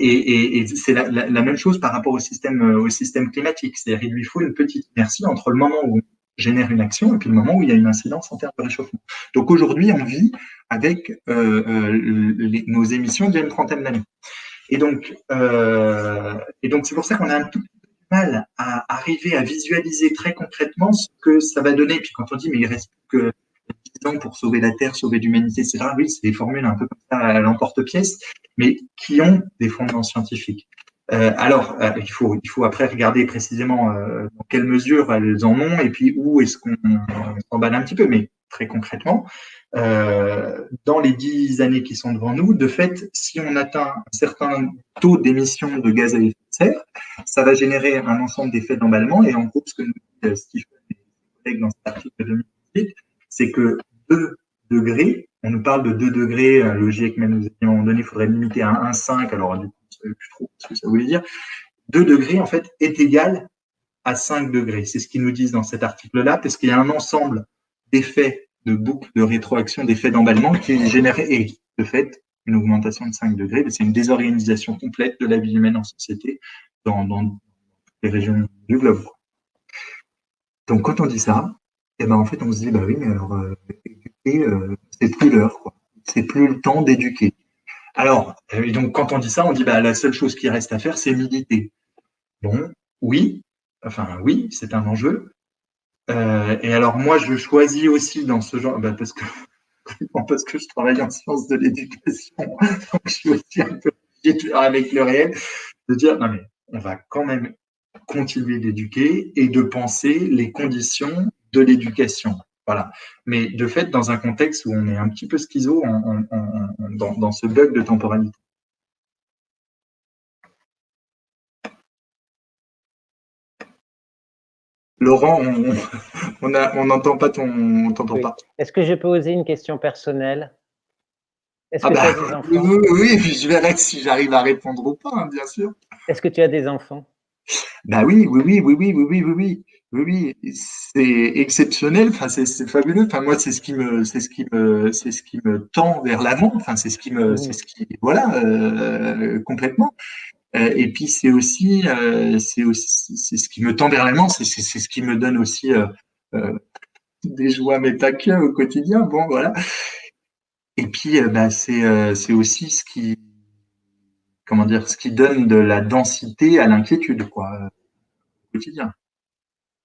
Et c'est la même chose par rapport au système climatique. C'est-à-dire qu'il lui faut une petite inertie entre le moment où on génère une action et puis le moment où il y a une incidence en termes de réchauffement. Donc aujourd'hui, on vit avec nos émissions d'il y a une trentaine d'années. Et donc c'est pour ça qu'on a un tout petit peu de mal à arriver à visualiser très concrètement ce que ça va donner. Et puis quand on dit mais il reste plus que 10 ans pour sauver la Terre, sauver l'humanité, etc. Oui, c'est des formules un peu comme ça à l'emporte-pièce, mais qui ont des fondements scientifiques. Il faut après regarder précisément dans quelle mesure elles en ont et puis où est-ce qu'on s'emballe un petit peu. Mais très concrètement, dans les 10 années qui sont devant nous, de fait, si on atteint un certain taux d'émission de gaz à effet de serre, ça va générer un ensemble d'effets d'emballement. Et en gros, ce que nous dit Stephen et ses collègues dans cet article de 2018, c'est que 2 degrés, on nous parle de 2 degrés, le GIEC même nous a dit à un moment donné, il faudrait limiter à 1,5, alors du coup, je ne savais plus trop ce que ça voulait dire. 2 degrés, en fait, est égal à 5 degrés. C'est ce qu'ils nous disent dans cet article-là, parce qu'il y a un ensemble d'effets de boucles de rétroaction, d'effets d'emballement qui génèrent, et de fait, une augmentation de 5 degrés. C'est une désorganisation complète de la vie humaine en société dans les régions du globe. Donc, quand on dit ça, en fait, on se dit, oui, mais alors, éduquer, c'est plus l'heure, quoi. C'est plus le temps d'éduquer. Alors, donc, quand on dit ça, on dit, la seule chose qui reste à faire, c'est militer. Bon, oui, c'est un enjeu. Et alors, moi, je choisis aussi dans ce genre, parce que je travaille en sciences de l'éducation, donc je suis aussi un peu avec le réel, de dire, non mais, on va quand même continuer d'éduquer et de penser les conditions de l'éducation. Voilà. Mais de fait, dans un contexte où on est un petit peu schizo dans ce bug de temporalité. Laurent, on n'entend pas on t'entend Oui. pas. Est-ce que je peux poser une question personnelle? Est-ce Ah que tu bah as des oui, enfants? oui, oui, et puis je verrai si j'arrive à répondre ou pas, hein, bien sûr. Est-ce que tu as des enfants? Bah oui, oui, oui, oui, oui, oui, oui, oui, oui, oui, oui. C'est exceptionnel. Enfin, c'est fabuleux. Enfin, moi, c'est ce qui me tend vers l'avant. Enfin, c'est Mhm. ce qui, voilà, complètement. Et puis c'est ce qui me tend vers l'avant. C'est ce qui me donne aussi des joies, mais pas que au quotidien. Bon, voilà. Et puis, bah, c'est aussi ce qui, comment dire, ce qui donne de la densité à l'inquiétude, quoi, au quotidien.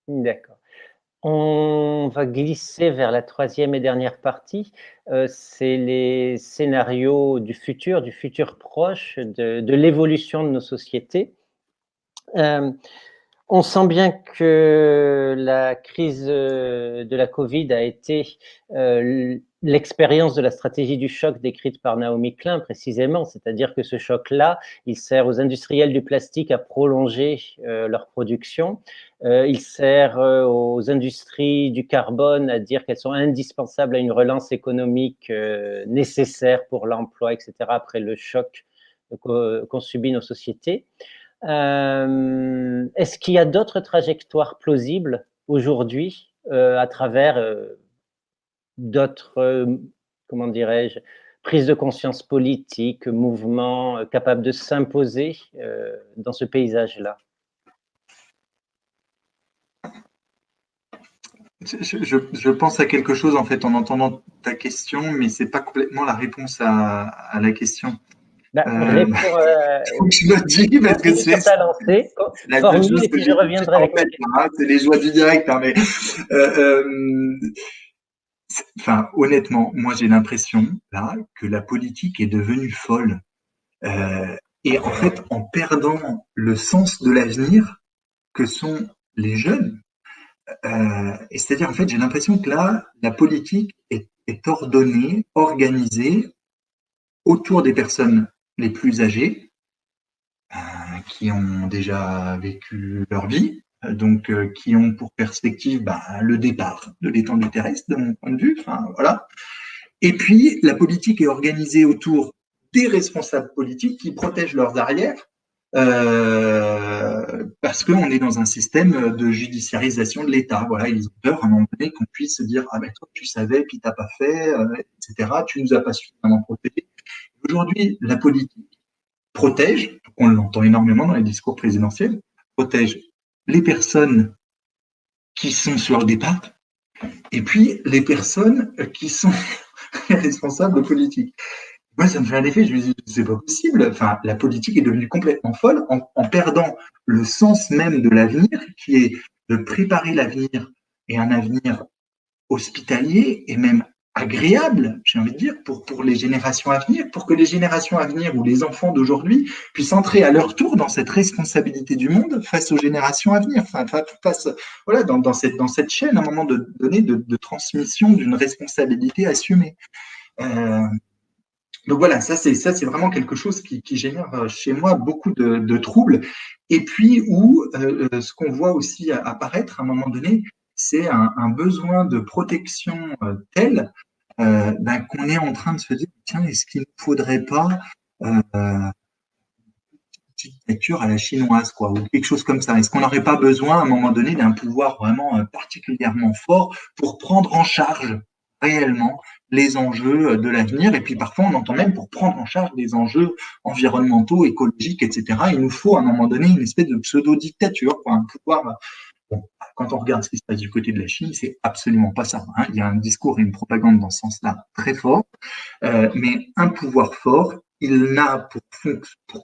D'accord. On va glisser vers la troisième et dernière partie. C'est les scénarios du futur proche, de l'évolution de nos sociétés. Euh, On sent bien que la crise de la Covid a été l'expérience de la stratégie du choc décrite par Naomi Klein précisément, c'est-à-dire que ce choc-là, il sert aux industriels du plastique à prolonger leur production, il sert aux industries du carbone à dire qu'elles sont indispensables à une relance économique nécessaire pour l'emploi, etc., après le choc qu'ont subi nos sociétés. Est-ce qu'il y a d'autres trajectoires plausibles aujourd'hui à travers d'autres, comment dirais-je, prises de conscience politiques, mouvements capables de s'imposer dans ce paysage-là? Je pense à quelque chose en fait en entendant ta question, mais c'est pas complètement la réponse à la question. Ben, Euh, réponds, donc je le dis parce que continue sur ta lancée, c'est la seule formule chose et que puis je j'ai tout de suite reviendrai en avec ma tête, question. hein, c'est les joies du direct. Hein, mais euh, enfin, honnêtement, moi j'ai l'impression là que la politique est devenue folle. Et en fait, en perdant le sens de l'avenir que sont les jeunes. Et c'est-à-dire, en fait, j'ai l'impression que là, la politique est ordonnée, organisée autour des personnes les plus âgées, qui ont déjà vécu leur vie, donc qui ont pour perspective le départ de l'étendue terrestre, de mon point de vue. Enfin, voilà. Et puis, la politique est organisée autour des responsables politiques qui protègent leurs arrières, parce qu'on est dans un système de judiciarisation de l'État. Voilà, ils ont peur à un moment donné qu'on puisse se dire ah ben toi tu savais puis t'as pas fait, etc. Tu nous as pas suffisamment protégés. Aujourd'hui, la politique protège, on l'entend énormément dans les discours présidentiels, protège les personnes qui sont sur le départ et puis les personnes qui sont responsables politiques. Moi, ça me fait un effet, je me dis, c'est pas possible. Enfin, la politique est devenue complètement folle en perdant le sens même de l'avenir, qui est de préparer l'avenir et un avenir hospitalier et même agréable, j'ai envie de dire, pour les générations à venir, pour que les générations à venir ou les enfants d'aujourd'hui puissent entrer à leur tour dans cette responsabilité du monde face aux générations à venir. Enfin, face, voilà, dans cette chaîne, à un moment donné, de transmission d'une responsabilité assumée. Donc voilà, ça c'est vraiment quelque chose qui génère chez moi beaucoup de troubles. Et puis où ce qu'on voit aussi apparaître à un moment donné, c'est un besoin de protection tel qu'on est en train de se dire tiens, est-ce qu'il ne faudrait pas une dictature à la chinoise, quoi, ou quelque chose comme ça. Est-ce qu'on n'aurait pas besoin à un moment donné d'un pouvoir vraiment particulièrement fort pour prendre en charge réellement les enjeux de l'avenir? Et puis parfois on entend même pour prendre en charge des enjeux environnementaux, écologiques, etc. Il nous faut à un moment donné une espèce de pseudo-dictature, quoi, un pouvoir. Bon, quand on regarde ce qui se passe du côté de la Chine, c'est absolument pas ça. Hein. Il y a un discours et une propagande dans ce sens-là très fort. Mais un pouvoir fort, il n'a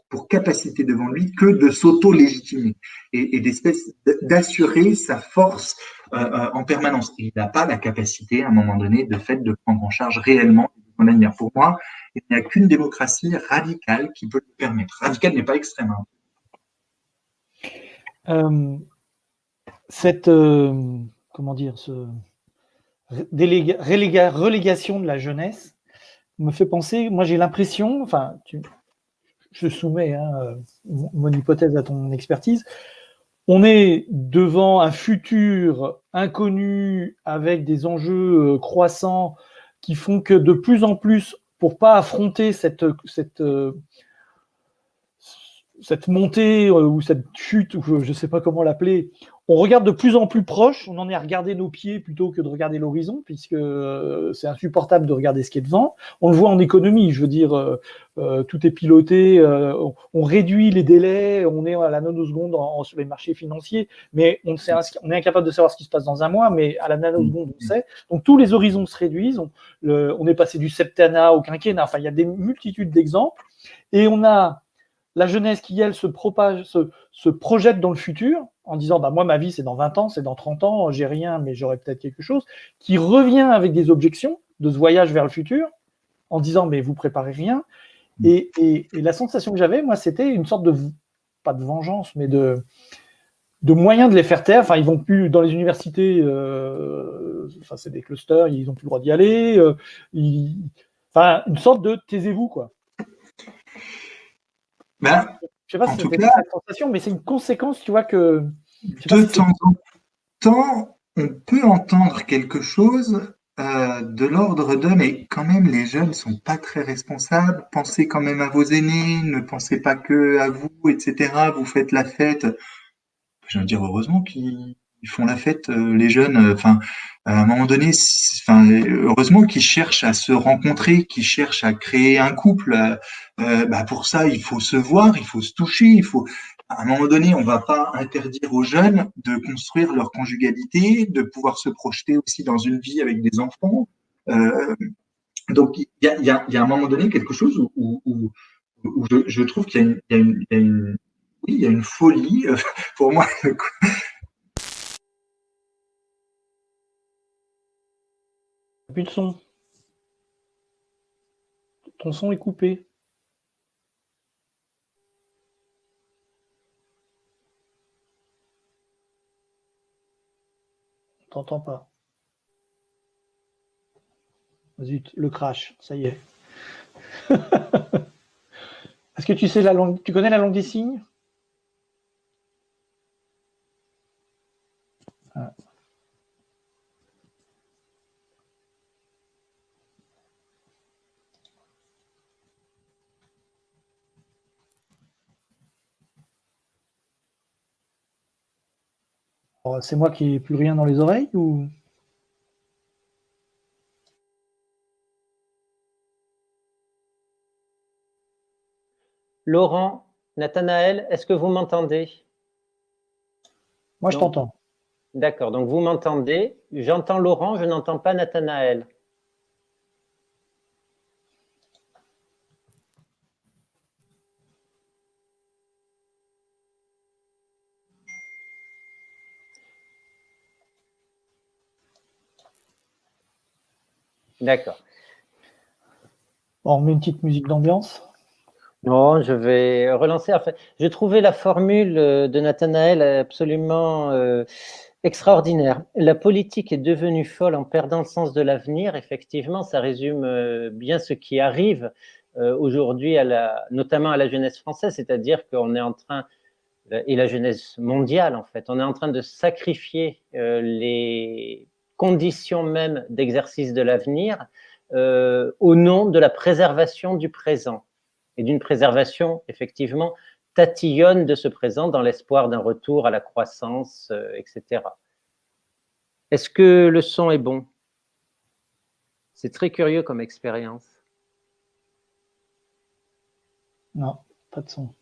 pour capacité devant lui que de s'auto-légitimer et d'assurer sa force en permanence. Et il n'a pas la capacité, à un moment donné, de prendre en charge réellement son avenir. Pour moi, il n'y a qu'une démocratie radicale qui peut le permettre. Radicale n'est pas extrême. Hein. Comment dire, relégation de la jeunesse me fait penser, moi j'ai l'impression, je soumets mon hypothèse à ton expertise, on est devant un futur inconnu avec des enjeux croissants qui font que de plus en plus, pour pas affronter cette montée ou cette chute, ou je ne sais pas comment l'appeler, on regarde de plus en plus proche, on en est à regarder nos pieds plutôt que de regarder l'horizon, puisque c'est insupportable de regarder ce qui est devant. On le voit en économie, je veux dire, tout est piloté, on réduit les délais, on est à la nanoseconde sur les marchés financiers, mais on est incapable de savoir ce qui se passe dans un mois, mais à la nanoseconde, on sait. Donc tous les horizons se réduisent, on est passé du septennat au quinquennat, enfin il y a des multitudes d'exemples, et on a la jeunesse qui, elle, se projette dans le futur en disant moi, ma vie, c'est dans 20 ans, c'est dans 30 ans, j'ai rien, mais j'aurai peut-être quelque chose, qui revient avec des objections de ce voyage vers le futur en disant mais vous préparez rien. Et la sensation que j'avais, moi, c'était une sorte de, pas de vengeance, mais de moyens de les faire taire. Enfin, ils vont plus dans les universités, c'est des clusters, ils n'ont plus le droit d'y aller. Une sorte de taisez-vous, quoi. Je ne sais pas si c'était cette sensation, mais c'est une conséquence, tu vois, que... De temps en temps, on peut entendre quelque chose de l'ordre de « mais quand même, les jeunes ne sont pas très responsables, pensez quand même à vos aînés, ne pensez pas que à vous, etc. Vous faites la fête. » Je veux dire, heureusement qu'ils font la fête, les jeunes. À un moment donné, heureusement qu'ils cherchent à se rencontrer, qu'ils cherchent à créer un couple. Pour ça, il faut se voir, il faut se toucher, à un moment donné, on va pas interdire aux jeunes de construire leur conjugalité, de pouvoir se projeter aussi dans une vie avec des enfants. Donc, il y a à un moment donné quelque chose où je trouve qu'il y a une folie pour moi. Plus de son. Ton son est coupé. On t'entend pas. Zut, le crash, ça y est. Est-ce que tu connais la langue des signes? Ah. C'est moi qui n'ai plus rien dans les oreilles ou... Laurent, Nathanaël, est-ce que vous m'entendez? Moi, je t'entends. D'accord, donc vous m'entendez. J'entends Laurent, je n'entends pas Nathanaël. D'accord. Bon, on met une petite musique d'ambiance. Non, je vais relancer. Enfin, j'ai trouvé la formule de Nathanaël absolument extraordinaire. La politique est devenue folle en perdant le sens de l'avenir. Effectivement, ça résume bien ce qui arrive aujourd'hui, notamment à la jeunesse française, c'est-à-dire qu'on est en train, et la jeunesse mondiale en fait, on est en train de sacrifier les conditions même d'exercice de l'avenir au nom de la préservation du présent et d'une préservation effectivement tatillonne de ce présent dans l'espoir d'un retour à la croissance, etc. Est-ce que le son est bon? C'est très curieux comme expérience. Non, pas de son.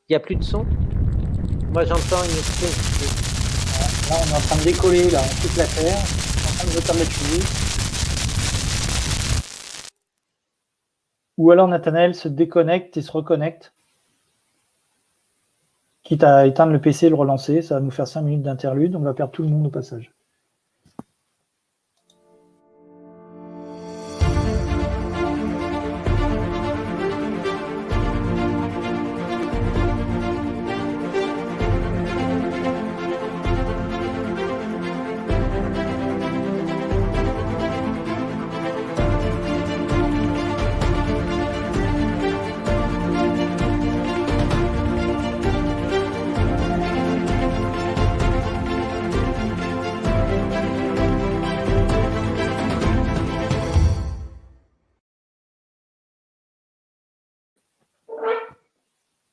Il n'y a plus de son? Moi, j'entends une espèce de... Là, on est en train de décoller, là, on quitte la Terre, on est en train de retomber dessus. Ou alors Nathanaël se déconnecte et se reconnecte. Quitte à éteindre le PC et le relancer, ça va nous faire 5 minutes d'interlude, on va perdre tout le monde au passage.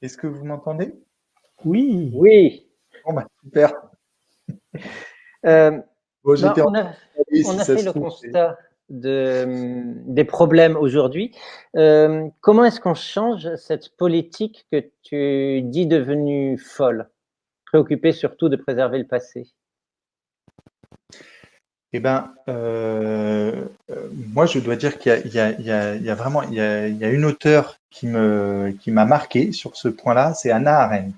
Est-ce que vous m'entendez? Oui. Oui. Bon, bah, super. Bon, j'étais On a fait le constat des problèmes aujourd'hui. Comment est-ce qu'on change cette politique que tu dis devenue folle, préoccupée surtout de préserver le passé? Eh ben, moi, je dois dire qu'il y a vraiment il y a une auteure qui m'a marqué sur ce point-là, c'est Hannah Arendt.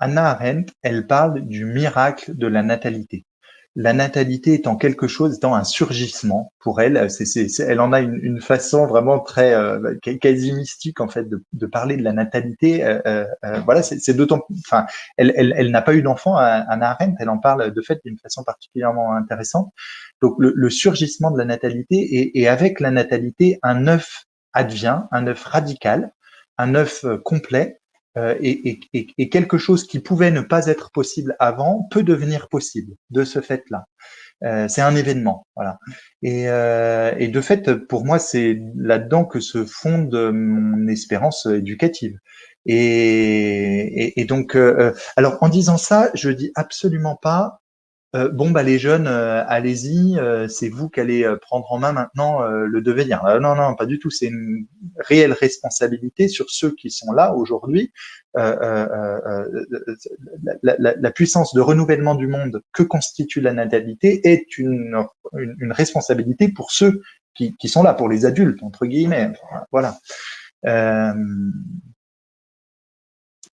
Hannah Arendt, elle parle du miracle de la natalité. La natalité étant quelque chose, étant un surgissement pour elle, elle en a une façon vraiment très quasi mystique en fait de parler de la natalité. Voilà, c'est d'autant, enfin, elle n'a pas eu d'enfant, Hannah Arendt, elle en parle de fait d'une façon particulièrement intéressante. Donc le surgissement de la natalité et avec la natalité, un œuf advient, un œuf radical, un œuf complet. Et quelque chose qui pouvait ne pas être possible avant peut devenir possible de ce fait-là. C'est un événement, voilà. Et de fait, pour moi, c'est là-dedans que se fonde mon espérance éducative. Et donc, alors en disant ça, je dis absolument pas bon bah les jeunes, allez-y, c'est vous qui allez prendre en main maintenant le devenir. Non, non, pas du tout. C'est une réelle responsabilité sur ceux qui sont là aujourd'hui. La puissance de renouvellement du monde que constitue la natalité est une responsabilité pour ceux qui sont là, pour les adultes entre guillemets. Voilà.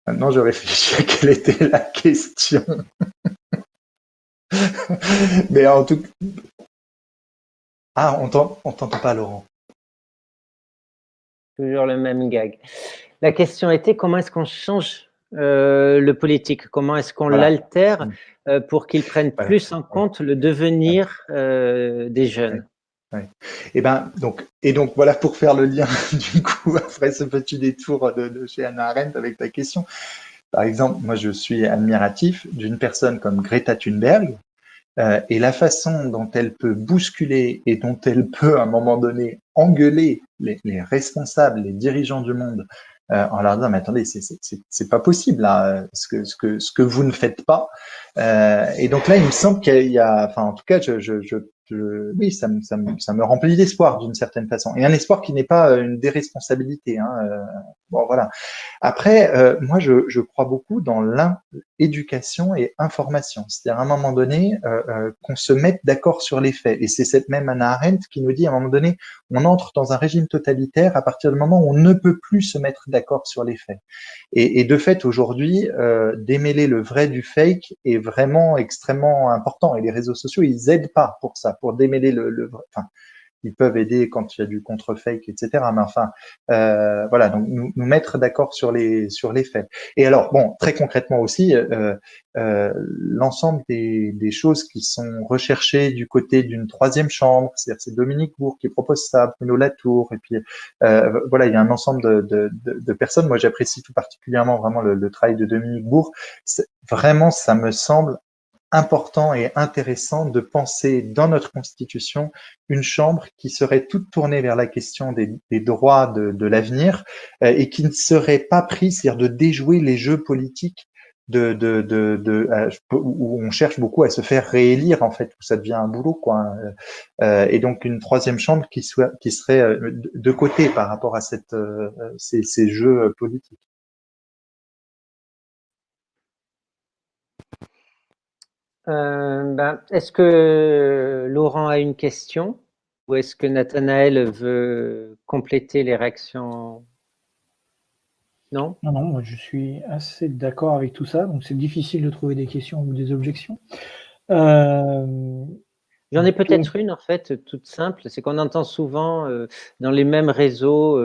Maintenant, je réfléchis à quelle était la question. Mais en tout cas. Ah, on t'entend pas, Laurent. Toujours le même gag. La question était comment est-ce qu'on change le politique? Comment est-ce qu'on l'altère pour qu'il prenne plus en compte le devenir des jeunes? Et donc voilà pour faire le lien du coup après ce petit détour de chez Hannah Arendt avec ta question. Par exemple, moi je suis admiratif d'une personne comme Greta Thunberg. Et la façon dont elle peut bousculer et dont elle peut à un moment donné engueuler les responsables, les dirigeants du monde en leur disant mais attendez c'est pas possible là ce que vous ne faites pas. Et donc là il me semble qu'il y a, enfin en tout cas oui ça me remplit d'espoir d'une certaine façon, et un espoir qui n'est pas une déresponsabilité. Bon voilà. Après, moi, je crois beaucoup dans l'éducation et information. C'est-à-dire, à un moment donné, qu'on se mette d'accord sur les faits. Et c'est cette même Hannah Arendt qui nous dit, à un moment donné, on entre dans un régime totalitaire à partir du moment où on ne peut plus se mettre d'accord sur les faits. Et de fait, aujourd'hui, démêler le vrai du fake est vraiment extrêmement important. Et les réseaux sociaux, ils aident pas pour ça, pour démêler le vrai. Enfin, ils peuvent aider quand il y a du contre-fake, etc. Mais enfin, voilà, donc nous mettre d'accord sur les faits. Et alors, bon, très concrètement aussi, l'ensemble des choses qui sont recherchées du côté d'une troisième chambre, c'est-à-dire c'est Dominique Bourg qui propose ça, Bruno Latour, et puis voilà, il y a un ensemble de personnes. Moi, j'apprécie tout particulièrement vraiment le travail de Dominique Bourg. Vraiment, ça me semble important et intéressant de penser dans notre Constitution une chambre qui serait toute tournée vers la question des droits de l'avenir et qui ne serait pas prise, c'est-à-dire de déjouer les jeux politiques où on cherche beaucoup à se faire réélire, en fait, où ça devient un boulot, quoi. Et donc une troisième chambre qui serait de côté par rapport à ces jeux politiques. Est-ce que Laurent a une question ou est-ce que Nathanaël veut compléter les réactions? Non? Non, moi je suis assez d'accord avec tout ça, donc c'est difficile de trouver des questions ou des objections. J'en ai peut-être une en fait, toute simple, c'est qu'on entend souvent dans les mêmes réseaux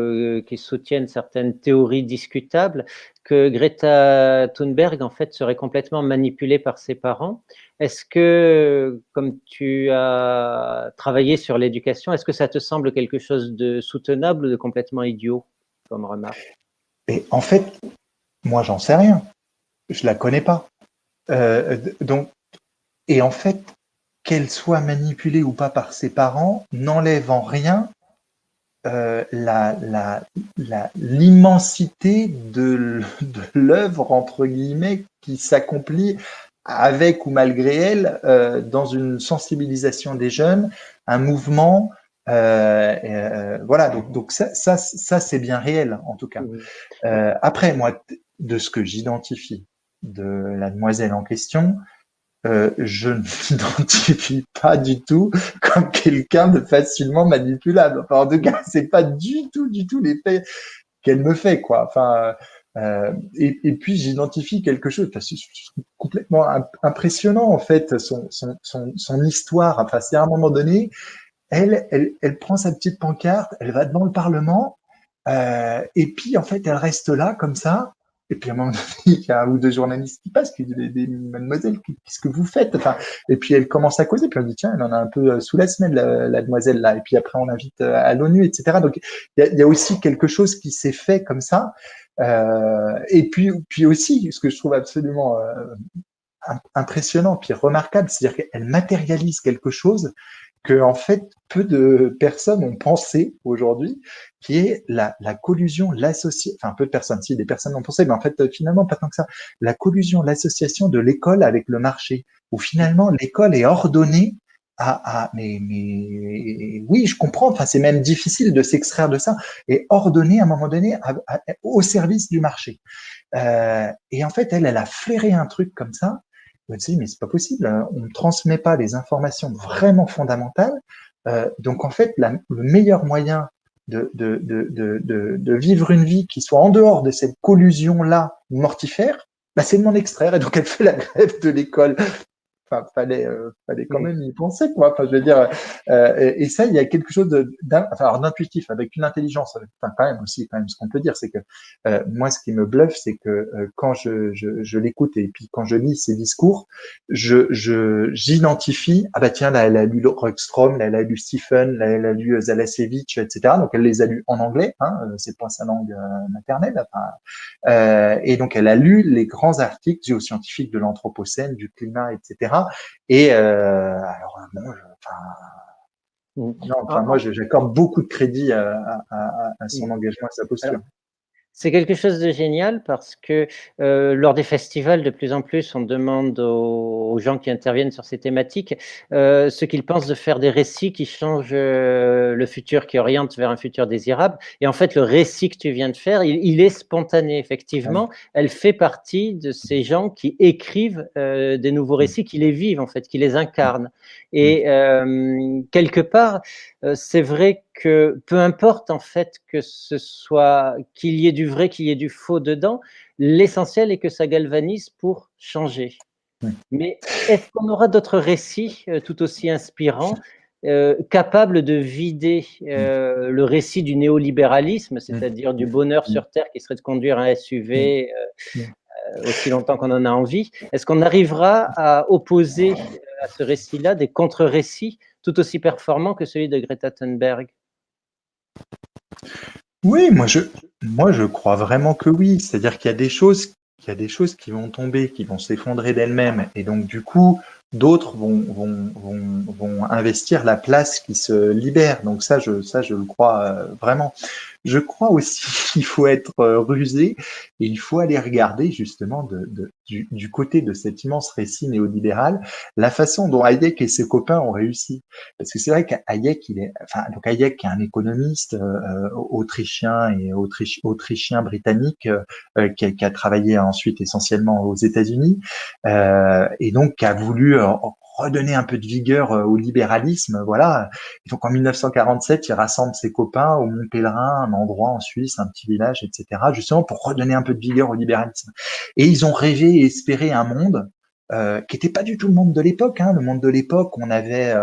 qui soutiennent certaines théories discutables que Greta Thunberg en fait serait complètement manipulée par ses parents. Est-ce que, comme tu as travaillé sur l'éducation, est-ce que ça te semble quelque chose de soutenable ou de complètement idiot comme remarque? Et en fait, moi j'en sais rien, je la connais pas. Donc, et en fait, qu'elle soit manipulée ou pas par ses parents n'enlève en rien l'immensité de l'œuvre, entre guillemets, qui s'accomplit avec ou malgré elle dans une sensibilisation des jeunes, un mouvement. Voilà, donc ça c'est bien réel en tout cas. Après, moi, de ce que j'identifie de la demoiselle en question, je ne m'identifie pas du tout comme quelqu'un de facilement manipulable. Enfin, en tout cas, c'est pas du tout l'effet qu'elle me fait, quoi. Enfin, et puis j'identifie quelque chose. Enfin, c'est complètement impressionnant en fait son histoire. Enfin, c'est à un moment donné, elle prend sa petite pancarte, elle va devant le Parlement, et puis en fait, elle reste là comme ça. Et puis à un moment donné, il y a un ou deux journalistes qui passent, qui disent mademoiselle, qu'est-ce que vous faites? Enfin, et puis elle commence à causer, puis on dit tiens, elle en a un peu sous la semelle, la demoiselle là. Et puis après, on l'invite à l'ONU, etc. Donc il y a aussi quelque chose qui s'est fait comme ça. Et puis aussi, ce que je trouve absolument impressionnant, puis remarquable, c'est-à-dire qu'elle matérialise quelque chose que en fait peu de personnes ont pensé aujourd'hui, qui est la collusion, l'association, enfin peu de personnes, si des personnes ont pensé, mais en fait finalement pas tant que ça, la collusion, l'association de l'école avec le marché, où finalement l'école est ordonnée mais oui, je comprends, enfin c'est même difficile de s'extraire de ça, et ordonnée à un moment donné au service du marché. Et en fait elle a flairé un truc comme ça. Je me dis, mais c'est pas possible, on ne transmet pas les informations vraiment fondamentales. Donc en fait, le meilleur moyen de vivre une vie qui soit en dehors de cette collusion-là mortifère, bah, c'est de m'en extraire. Et donc elle fait la grève de l'école. Enfin, fallait quand même y penser, quoi. Enfin, je veux dire, et ça, il y a quelque chose d'intuitif, avec une intelligence. Enfin, quand même aussi, quand même, ce qu'on peut dire, c'est que moi, ce qui me bluffe, c'est que quand je l'écoute et puis quand je lis ses discours, j'identifie. Ah bah tiens, là, elle a lu Rockstrom, là, elle a lu Stephen, là, elle a lu Zalasiewicz, etc. Donc, elle les a lus en anglais. Hein, c'est pas sa langue maternelle. Enfin, et donc, elle a lu les grands articles géoscientifiques de l'Anthropocène, du climat, etc. Et alors, moi, j'accorde beaucoup de crédit à son engagement et sa posture. C'est quelque chose de génial parce que lors des festivals, de plus en plus, on demande aux gens qui interviennent sur ces thématiques ce qu'ils pensent de faire des récits qui changent le futur, qui orientent vers un futur désirable. Et en fait, le récit que tu viens de faire, il est spontané, effectivement. Elle fait partie de ces gens qui écrivent des nouveaux récits, qui les vivent, en fait, qui les incarnent. Et quelque part, c'est vrai que peu importe en fait que ce soit qu'il y ait du vrai, qu'il y ait du faux dedans, l'essentiel est que ça galvanise pour changer. Mais est-ce qu'on aura d'autres récits tout aussi inspirants, capables de vider le récit du néolibéralisme, c'est-à-dire du bonheur sur Terre qui serait de conduire un SUV aussi longtemps qu'on en a envie? Est-ce qu'on arrivera à opposer à ce récit-là des contre-récits tout aussi performants que celui de Greta Thunberg? Oui, moi je crois vraiment que oui. C'est-à-dire qu'il y a des choses qui vont tomber, qui vont s'effondrer d'elles-mêmes, et donc du coup d'autres vont investir la place qui se libère. Donc ça je le crois vraiment. Je crois aussi qu'il faut être rusé et il faut aller regarder justement du côté de cet immense récit néolibéral la façon dont Hayek et ses copains ont réussi. Parce que c'est vrai qu'Hayek, donc Hayek qui est un économiste autrichien et autrichien-britannique qui a travaillé ensuite essentiellement aux États-Unis et donc qui a voulu redonner un peu de vigueur au libéralisme, voilà. Et donc en 1947, il rassemble ses copains au Mont Pèlerin, un endroit en Suisse, un petit village, etc., justement pour redonner un peu de vigueur au libéralisme. Et ils ont rêvé et espéré un monde qui n'était pas du tout le monde de l'époque. Hein. Le monde de l'époque, on avait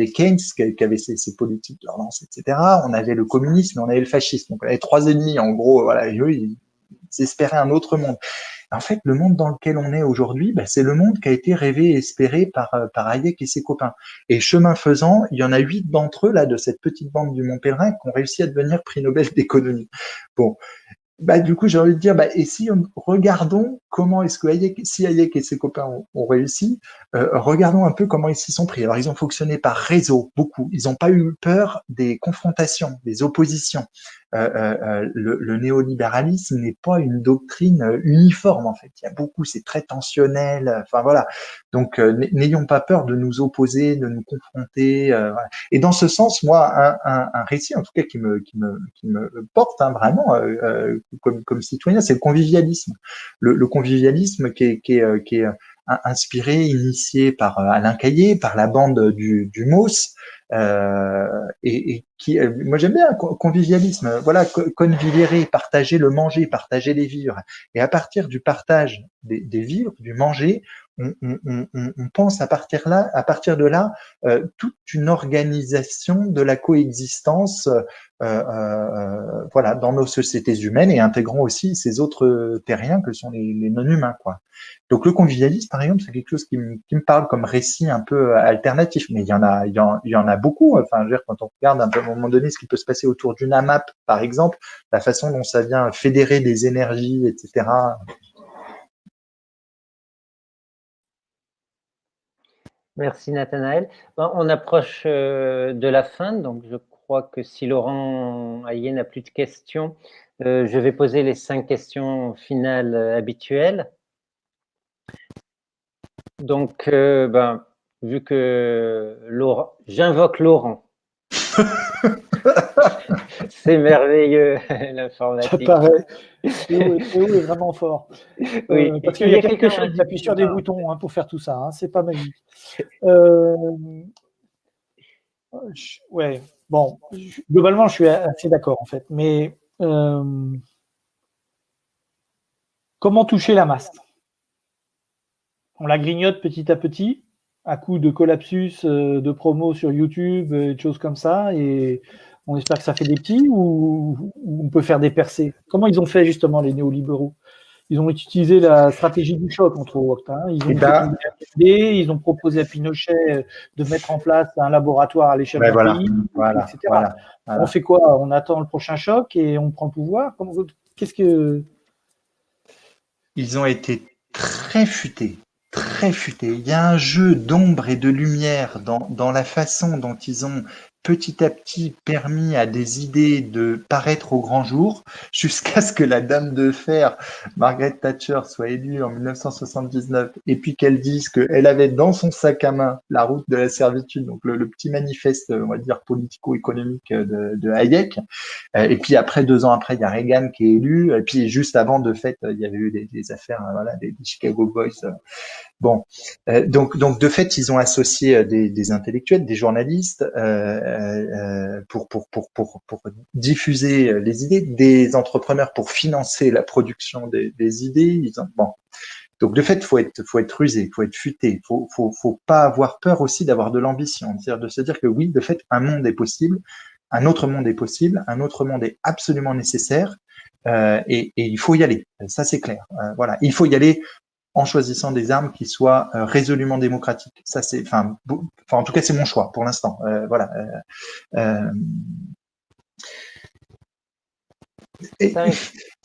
Keynes qui avait ses politiques de relance, etc. On avait le communisme, on avait le fascisme. Donc on avait trois ennemis en gros. Voilà, et eux, ils espéraient un autre monde. En fait, le monde dans lequel on est aujourd'hui, c'est le monde qui a été rêvé et espéré par Hayek et ses copains. Et chemin faisant, il y en a 8 d'entre eux, là, de cette petite bande du Mont Pèlerin, qui ont réussi à devenir prix Nobel d'économie. Bon. Du coup, j'ai envie de dire, et si regardons comment est-ce que si Hayek et ses copains ont réussi, regardons un peu comment ils s'y sont pris. Alors, ils ont fonctionné par réseau, beaucoup. Ils n'ont pas eu peur des confrontations, des oppositions. Le néolibéralisme n'est pas une doctrine uniforme, en fait. Il y a beaucoup, c'est très tensionnel. Enfin, voilà. Donc, n'ayons pas peur de nous opposer, de nous confronter. Voilà. Et dans ce sens, moi, un récit, en tout cas, qui me porte vraiment comme citoyen, c'est le convivialisme. Le convivialisme qui est inspiré, initié par Alain Caillé, par la bande du MOS, et qui, moi j'aime bien le convivialisme. Voilà, convivere, partager le manger, partager les vivres. Et à partir du partage des vivres, du manger, on pense à partir de là, toute une organisation de la coexistence, voilà, dans nos sociétés humaines et intégrant aussi ces autres terriens que sont les non-humains, quoi. Donc le convivialisme, par exemple, c'est quelque chose qui me parle comme récit un peu alternatif, mais il y en a beaucoup. Enfin, je veux dire, quand on regarde un peu à un moment donné ce qui peut se passer autour d'une AMAP, par exemple, la façon dont ça vient fédérer des énergies, etc. Merci Nathanaël. On approche de la fin, donc je crois que si Laurent Hayet n'a plus de questions, je vais poser les 5 questions finales habituelles. Donc, vu que j'invoque Laurent. C'est merveilleux, l'informatique. Ça paraît. Théo est vraiment fort. Oui. Parce qu'il y a quelque chose qui appuie sur des boutons pour faire tout ça. Hein, c'est pas magique. Ouais. Bon, globalement, je suis assez d'accord en fait. Mais comment toucher la masse? On la grignote petit à petit, à coup de collapsus, de promos sur YouTube, de choses comme ça, et on espère que ça fait des petits, ou on peut faire des percées. Comment ils ont fait justement les néolibéraux? Ils ont utilisé la stratégie du choc, entre autres. Hein. Ils ont ils ont proposé à Pinochet de mettre en place un laboratoire à l'échelle d'un pays, etc. Voilà. On fait quoi? On attend le prochain choc et on prend le pouvoir? Qu'est-ce que... Ils ont été très futés. Très futés. Il y a un jeu d'ombre et de lumière dans la façon dont ils ont petit à petit permis à des idées de paraître au grand jour, jusqu'à ce que la dame de fer, Margaret Thatcher, soit élue en 1979, et puis qu'elle dise qu'elle avait dans son sac à main la route de la servitude, donc le petit manifeste, on va dire, politico-économique de Hayek. Et puis après, 2 ans après, il y a Reagan qui est élu. Et puis juste avant, de fait, il y avait eu des affaires, voilà, des Chicago Boys. Bon, donc de fait, ils ont associé des intellectuels, des journalistes pour diffuser les idées, des entrepreneurs pour financer la production des idées. Bon, donc de fait, faut être rusé, faut être futé, faut pas avoir peur aussi d'avoir de l'ambition, c'est-à-dire de se dire que oui, de fait, un monde est possible, un autre monde est possible, un autre monde est absolument nécessaire, et il faut y aller. Ça, c'est clair. Voilà, il faut y aller en choisissant des armes qui soient résolument démocratiques. Ça, c'est, enfin, en tout cas, c'est mon choix pour l'instant. Voilà.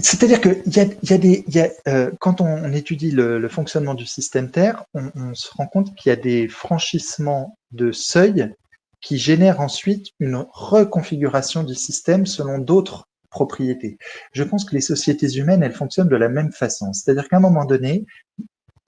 C'est-à-dire que quand on étudie le fonctionnement du système Terre, on se rend compte qu'il y a des franchissements de seuil qui génèrent ensuite une reconfiguration du système selon d'autres propriétés. Je pense que les sociétés humaines, elles fonctionnent de la même façon. C'est-à-dire qu'à un moment donné,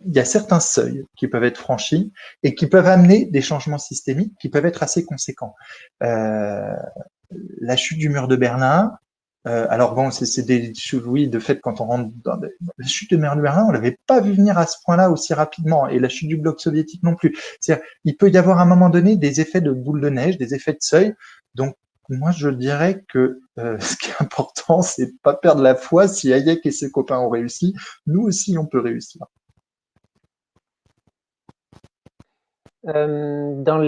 il y a certains seuils qui peuvent être franchis et qui peuvent amener des changements systémiques qui peuvent être assez conséquents. La chute du mur de Berlin, alors bon, c'est des choses, oui, de fait, quand on rentre dans la chute du mur de Berlin, on l'avait pas vu venir à ce point-là aussi rapidement, et la chute du bloc soviétique non plus. C'est-à-dire, il peut y avoir à un moment donné des effets de boule de neige, des effets de seuil. Donc, moi, je dirais que ce qui est important, c'est pas perdre la foi. Si Hayek et ses copains ont réussi, nous aussi, on peut réussir. Dans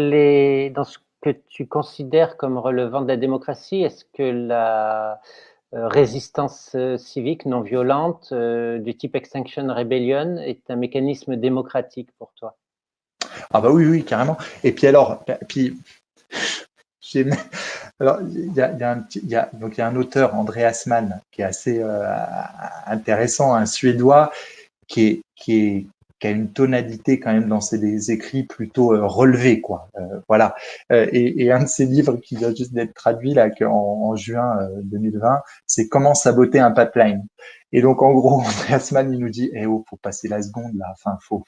ce que tu considères comme relevant de la démocratie, est-ce que la résistance civique non violente du type Extinction Rebellion est un mécanisme démocratique pour toi? Ah bah oui, carrément. Et puis alors, Alors, donc il y a un auteur, Andreas Mann, qui est assez intéressant, un Suédois, qui a une tonalité quand même dans ses écrits plutôt relevés, quoi. Voilà. Et un de ses livres qui vient juste d'être traduit là en juin 2020, c'est Comment saboter un pipeline. Et donc en gros, Andreas Mann, il nous dit, oh, faut passer la seconde là. Enfin, faut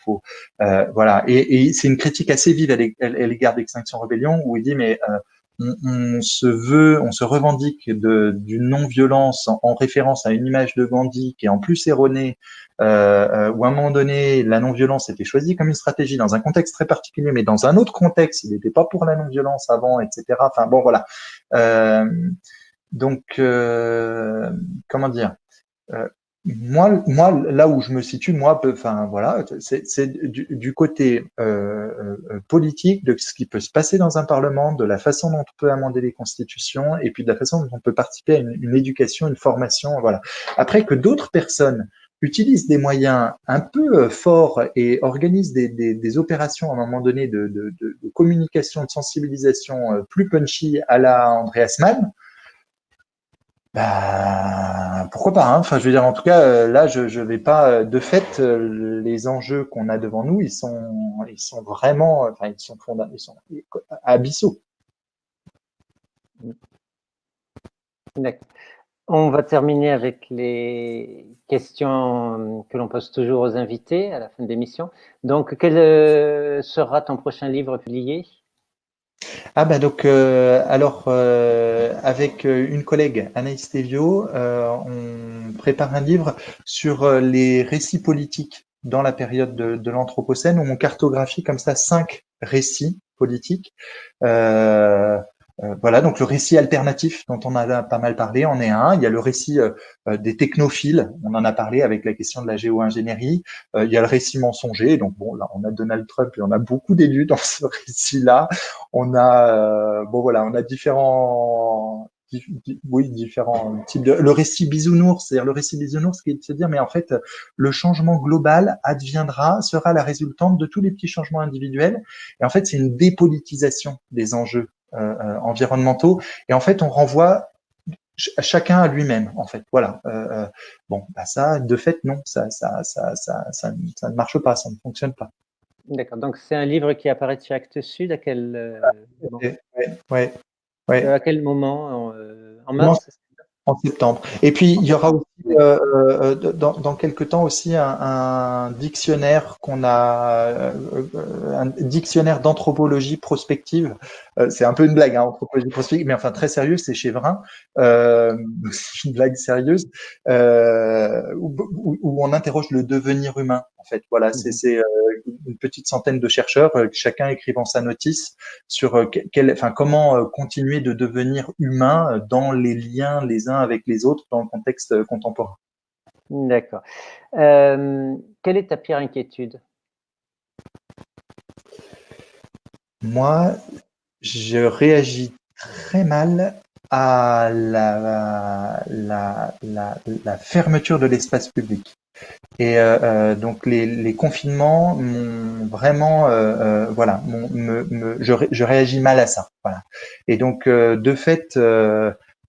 voilà. Et c'est une critique assez vive à l'égard d'Extinction Rebellion où il dit, mais on se revendique d'une non-violence en référence à une image de Gandhi qui est en plus erronée, où à un moment donné, la non-violence était choisie comme une stratégie dans un contexte très particulier, mais dans un autre contexte, il n'était pas pour la non-violence avant, etc. Enfin bon, voilà. Donc, comment dire moi, là où je me situe, moi, enfin voilà, c'est du côté politique de ce qui peut se passer dans un parlement, de la façon dont on peut amender les constitutions, et puis de la façon dont on peut participer à une éducation, une formation, voilà. Après que d'autres personnes utilisent des moyens un peu forts et organisent des opérations à un moment donné de communication, de sensibilisation plus punchy à la Andreas Mann. Bah, pourquoi pas, hein. Enfin, je veux dire, en tout cas, là, je vais pas. De fait, les enjeux qu'on a devant nous, ils sont vraiment, enfin, ils sont abyssaux. D'accord. On va terminer avec les questions que l'on pose toujours aux invités à la fin de l'émission. Donc, quel sera ton prochain livre publié? Ah bah donc alors avec une collègue Anaïs Thévio, on prépare un livre sur les récits politiques dans la période de l'Anthropocène où on cartographie comme ça 5 récits politiques. Voilà, donc le récit alternatif dont on a pas mal parlé en est un. Il y a le récit des technophiles, on en a parlé avec la question de la géo-ingénierie. Il y a le récit mensonger, donc bon là on a Donald Trump et on a beaucoup d'élus dans ce récit-là. On a bon voilà, on a différents types de le récit bisounours, c'est-à-dire le récit bisounours qui est de se dire mais en fait le changement global sera la résultante de tous les petits changements individuels et en fait c'est une dépolitisation des enjeux environnementaux et en fait on renvoie chacun à lui-même en fait voilà bon bah ça de fait non ça ne marche pas, ça ne fonctionne pas. D'accord, donc c'est un livre qui apparaît chez Actes Sud à quel à quel moment en mars? En septembre. Et puis, il y aura aussi, dans quelques temps aussi, un dictionnaire un dictionnaire d'anthropologie prospective. C'est un peu une blague, hein, anthropologie prospective, mais enfin très sérieux, c'est chez Vrin. C'est une blague sérieuse, où on interroge le devenir humain, en fait. Voilà, c'est une petite centaine de chercheurs, chacun écrivant sa notice sur comment continuer de devenir humain dans les liens les uns avec les autres dans le contexte contemporain. D'accord. Quelle est ta pire inquiétude? Moi, je réagis très mal à la fermeture de l'espace public. Et donc les confinements m'ont vraiment voilà je réagis mal à ça, voilà. Et donc de fait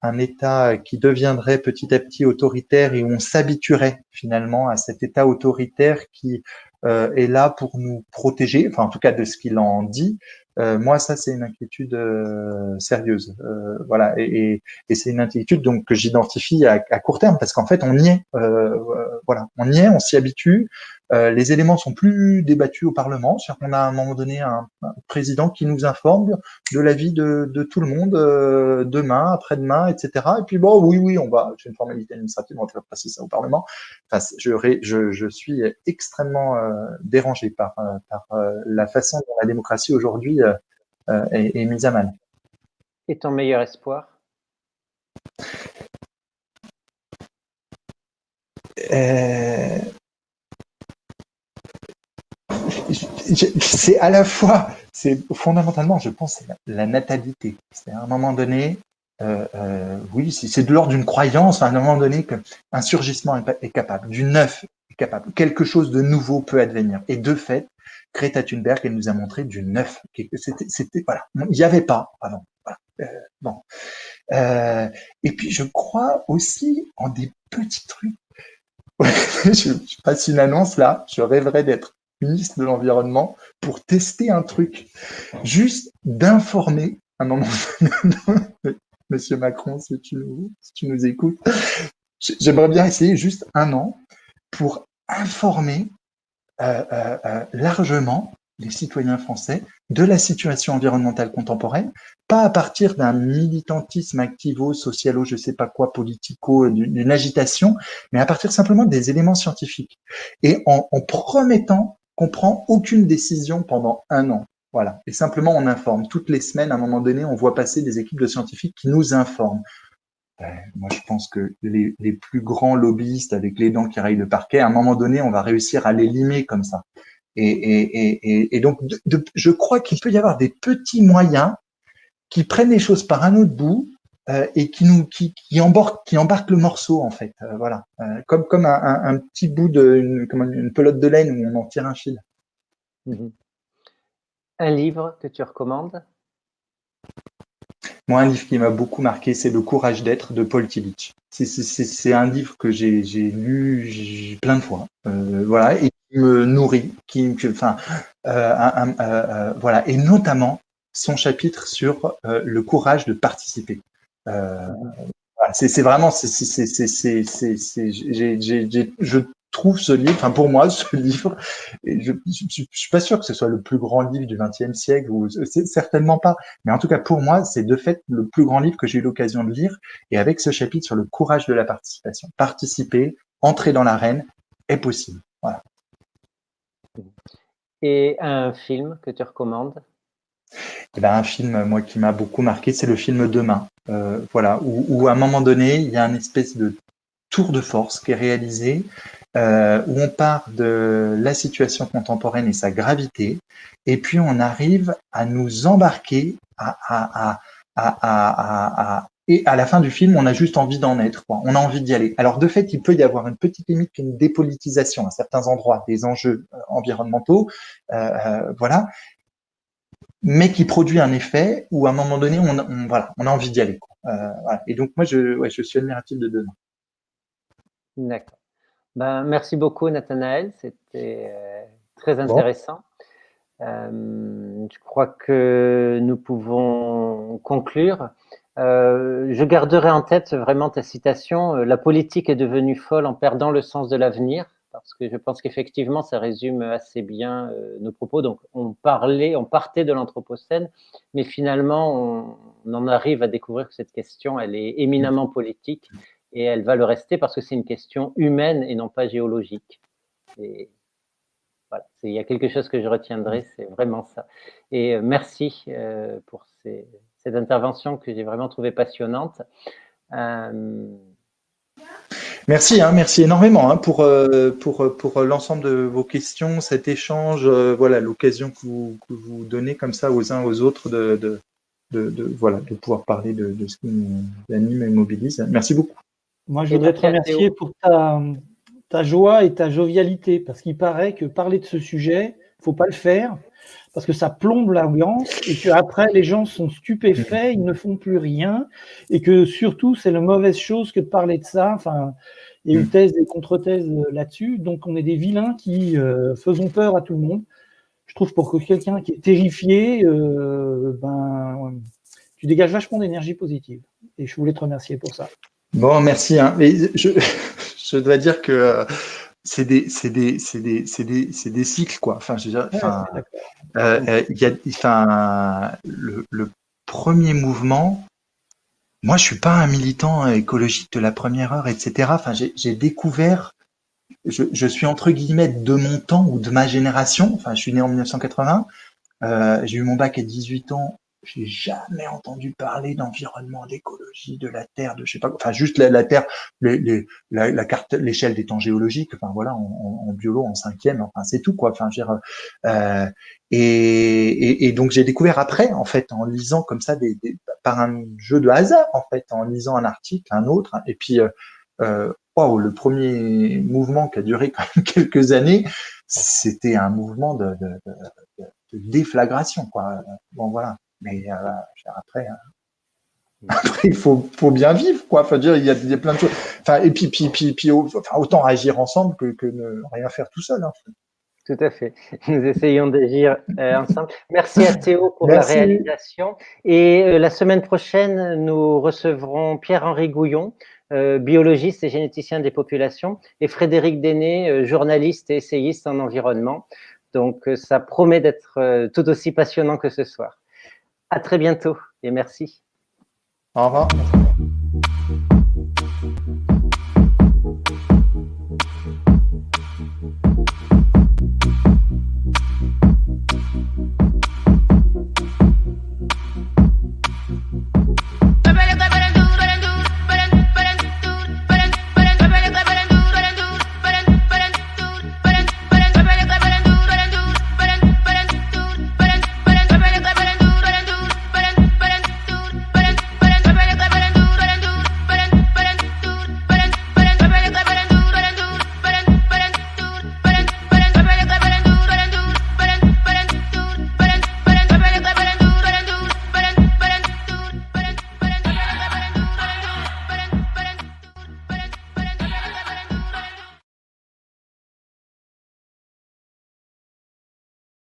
un État qui deviendrait petit à petit autoritaire et où on s'habituerait finalement à cet État autoritaire qui est là pour nous protéger, enfin en tout cas de ce qu'il en dit. Moi, ça, c'est une inquiétude sérieuse, voilà, et c'est une inquiétude donc que j'identifie à court terme parce qu'en fait, on y est, voilà, on y est, on s'y habitue. Les éléments sont plus débattus au Parlement, c'est-à-dire qu'on a à un moment donné un président qui nous informe de l'avis de tout le monde demain, après-demain, etc. Et puis bon, oui, c'est une formalité administrative, on va faire passer ça au Parlement. Enfin, je suis extrêmement dérangé par la façon dont la démocratie aujourd'hui est mise à mal. Et ton meilleur espoir? C'est à la fois, c'est fondamentalement, je pense, la natalité. C'est à un moment donné, oui, c'est de l'ordre d'une croyance, à un moment donné, qu'un surgissement est capable, du neuf est capable, quelque chose de nouveau peut advenir. Et de fait, Greta Thunberg, elle nous a montré du neuf. C'était voilà, il n'y avait pas avant. Voilà. bon. Et puis, je crois aussi en des petits trucs. Je passe une annonce là, je rêverais d'être ministre de l'Environnement pour tester un truc, juste d'informer à un moment donné, Monsieur Macron, si tu nous écoutes, j'aimerais bien essayer juste 1 an pour informer largement les citoyens français de la situation environnementale contemporaine, pas à partir d'un militantisme activo, socialo, je sais pas quoi, politico, d'une agitation, mais à partir simplement des éléments scientifiques. Et en promettant qu'on prend aucune décision pendant 1 an. Voilà. Et simplement, on informe. Toutes les semaines, à un moment donné, on voit passer des équipes de scientifiques qui nous informent. Moi, je pense que les plus grands lobbyistes avec les dents qui rayent le parquet, à un moment donné, on va réussir à les limer comme ça. Et donc, je crois qu'il peut y avoir des petits moyens qui prennent les choses par un autre bout et qui embarquent le morceau en fait. Voilà, comme un petit bout comme une pelote de laine où on en tire un fil. Un livre que tu recommandes? Moi, un livre qui m'a beaucoup marqué, c'est Le courage d'être de Paul Tillich. C'est un livre que j'ai lu plein de fois, voilà, et qui me nourrit, voilà, et notamment son chapitre sur le courage de participer. Voilà, c'est vraiment, je trouve ce livre, enfin pour moi, ce livre, je suis pas sûr que ce soit le plus grand livre du XXe siècle, ou c'est certainement pas, mais en tout cas pour moi, c'est de fait le plus grand livre que j'ai eu l'occasion de lire, et avec ce chapitre sur le courage de la participation. Participer, entrer dans l'arène est possible. Voilà. Et un film que tu recommandes? Eh ben, un film, moi, qui m'a beaucoup marqué, c'est le film Demain. Voilà, où à un moment donné, il y a une espèce de tour de force qui est réalisé, où on part de la situation contemporaine et sa gravité, et puis on arrive à nous embarquer et à la fin du film, on a juste envie d'en être, quoi. On a envie d'y aller. Alors, de fait, il peut y avoir une petite limite qui est une dépolitisation à certains endroits des enjeux environnementaux, voilà, mais qui produit un effet où à un moment donné, voilà, on a envie d'y aller, quoi. Voilà. Et donc, moi, je suis admiratif de Demain. D'accord. Ben, merci beaucoup, Nathanaël. C'était très intéressant. Je crois que nous pouvons conclure. Je garderai en tête vraiment ta citation. La politique est devenue folle en perdant le sens de l'avenir, parce que je pense qu'effectivement, ça résume assez bien nos propos. Donc, on partait de l'Anthropocène, mais finalement, on en arrive à découvrir que cette question, elle est éminemment politique. Et elle va le rester parce que c'est une question humaine et non pas géologique. Et voilà, il y a quelque chose que je retiendrai, c'est vraiment ça. Et merci pour cette intervention que j'ai vraiment trouvée passionnante. Merci, merci énormément pour l'ensemble de vos questions, cet échange, voilà, l'occasion que vous donnez comme ça aux uns aux autres de pouvoir parler de ce qui nous anime et mobilise. Merci beaucoup. Moi, je voudrais te remercier pour ta joie et ta jovialité, parce qu'il paraît que parler de ce sujet, il ne faut pas le faire, parce que ça plombe l'ambiance et qu'après, les gens sont stupéfaits, ils ne font plus rien, et que surtout, c'est la mauvaise chose que de parler de ça. Enfin, il y a une thèse et contre-thèse là-dessus, donc on est des vilains qui faisons peur à tout le monde. Je trouve pour que quelqu'un qui est terrifié, tu dégages vachement d'énergie positive, et je voulais te remercier pour ça. Bon, merci. Mais je dois dire que c'est des cycles, quoi. Enfin, je veux dire, le premier mouvement. Moi, je suis pas un militant écologique de la première heure, etc. Enfin, j'ai découvert. Je suis entre guillemets de mon temps ou de ma génération. Enfin, je suis né en 1980. J'ai eu mon bac à 18 ans. J'ai jamais entendu parler d'environnement, d'écologie, de la Terre, de je sais pas, enfin juste la Terre, la carte, l'échelle des temps géologiques, enfin voilà, en biolo, en 5e, enfin c'est tout quoi. Enfin, je veux dire, et donc j'ai découvert après, en fait, en lisant comme ça, par un jeu de hasard, en fait, en lisant un article, un autre, et puis waouh, le premier mouvement qui a duré quand même quelques années, c'était un mouvement de déflagration, quoi. Bon voilà. Mais après, Après, il faut bien vivre, quoi. Enfin, dire, il y a plein de choses. Enfin, et puis, autant agir ensemble que ne rien faire tout seul. Hein. Tout à fait. Nous essayons d'agir ensemble. Merci à Théo pour la Merci. réalisation. Et la semaine prochaine, nous recevrons Pierre-Henri Gouillon, biologiste et généticien des populations, et Frédéric Déné, journaliste et essayiste en environnement. Donc, ça promet d'être tout aussi passionnant que ce soir. À très bientôt et merci. Au revoir.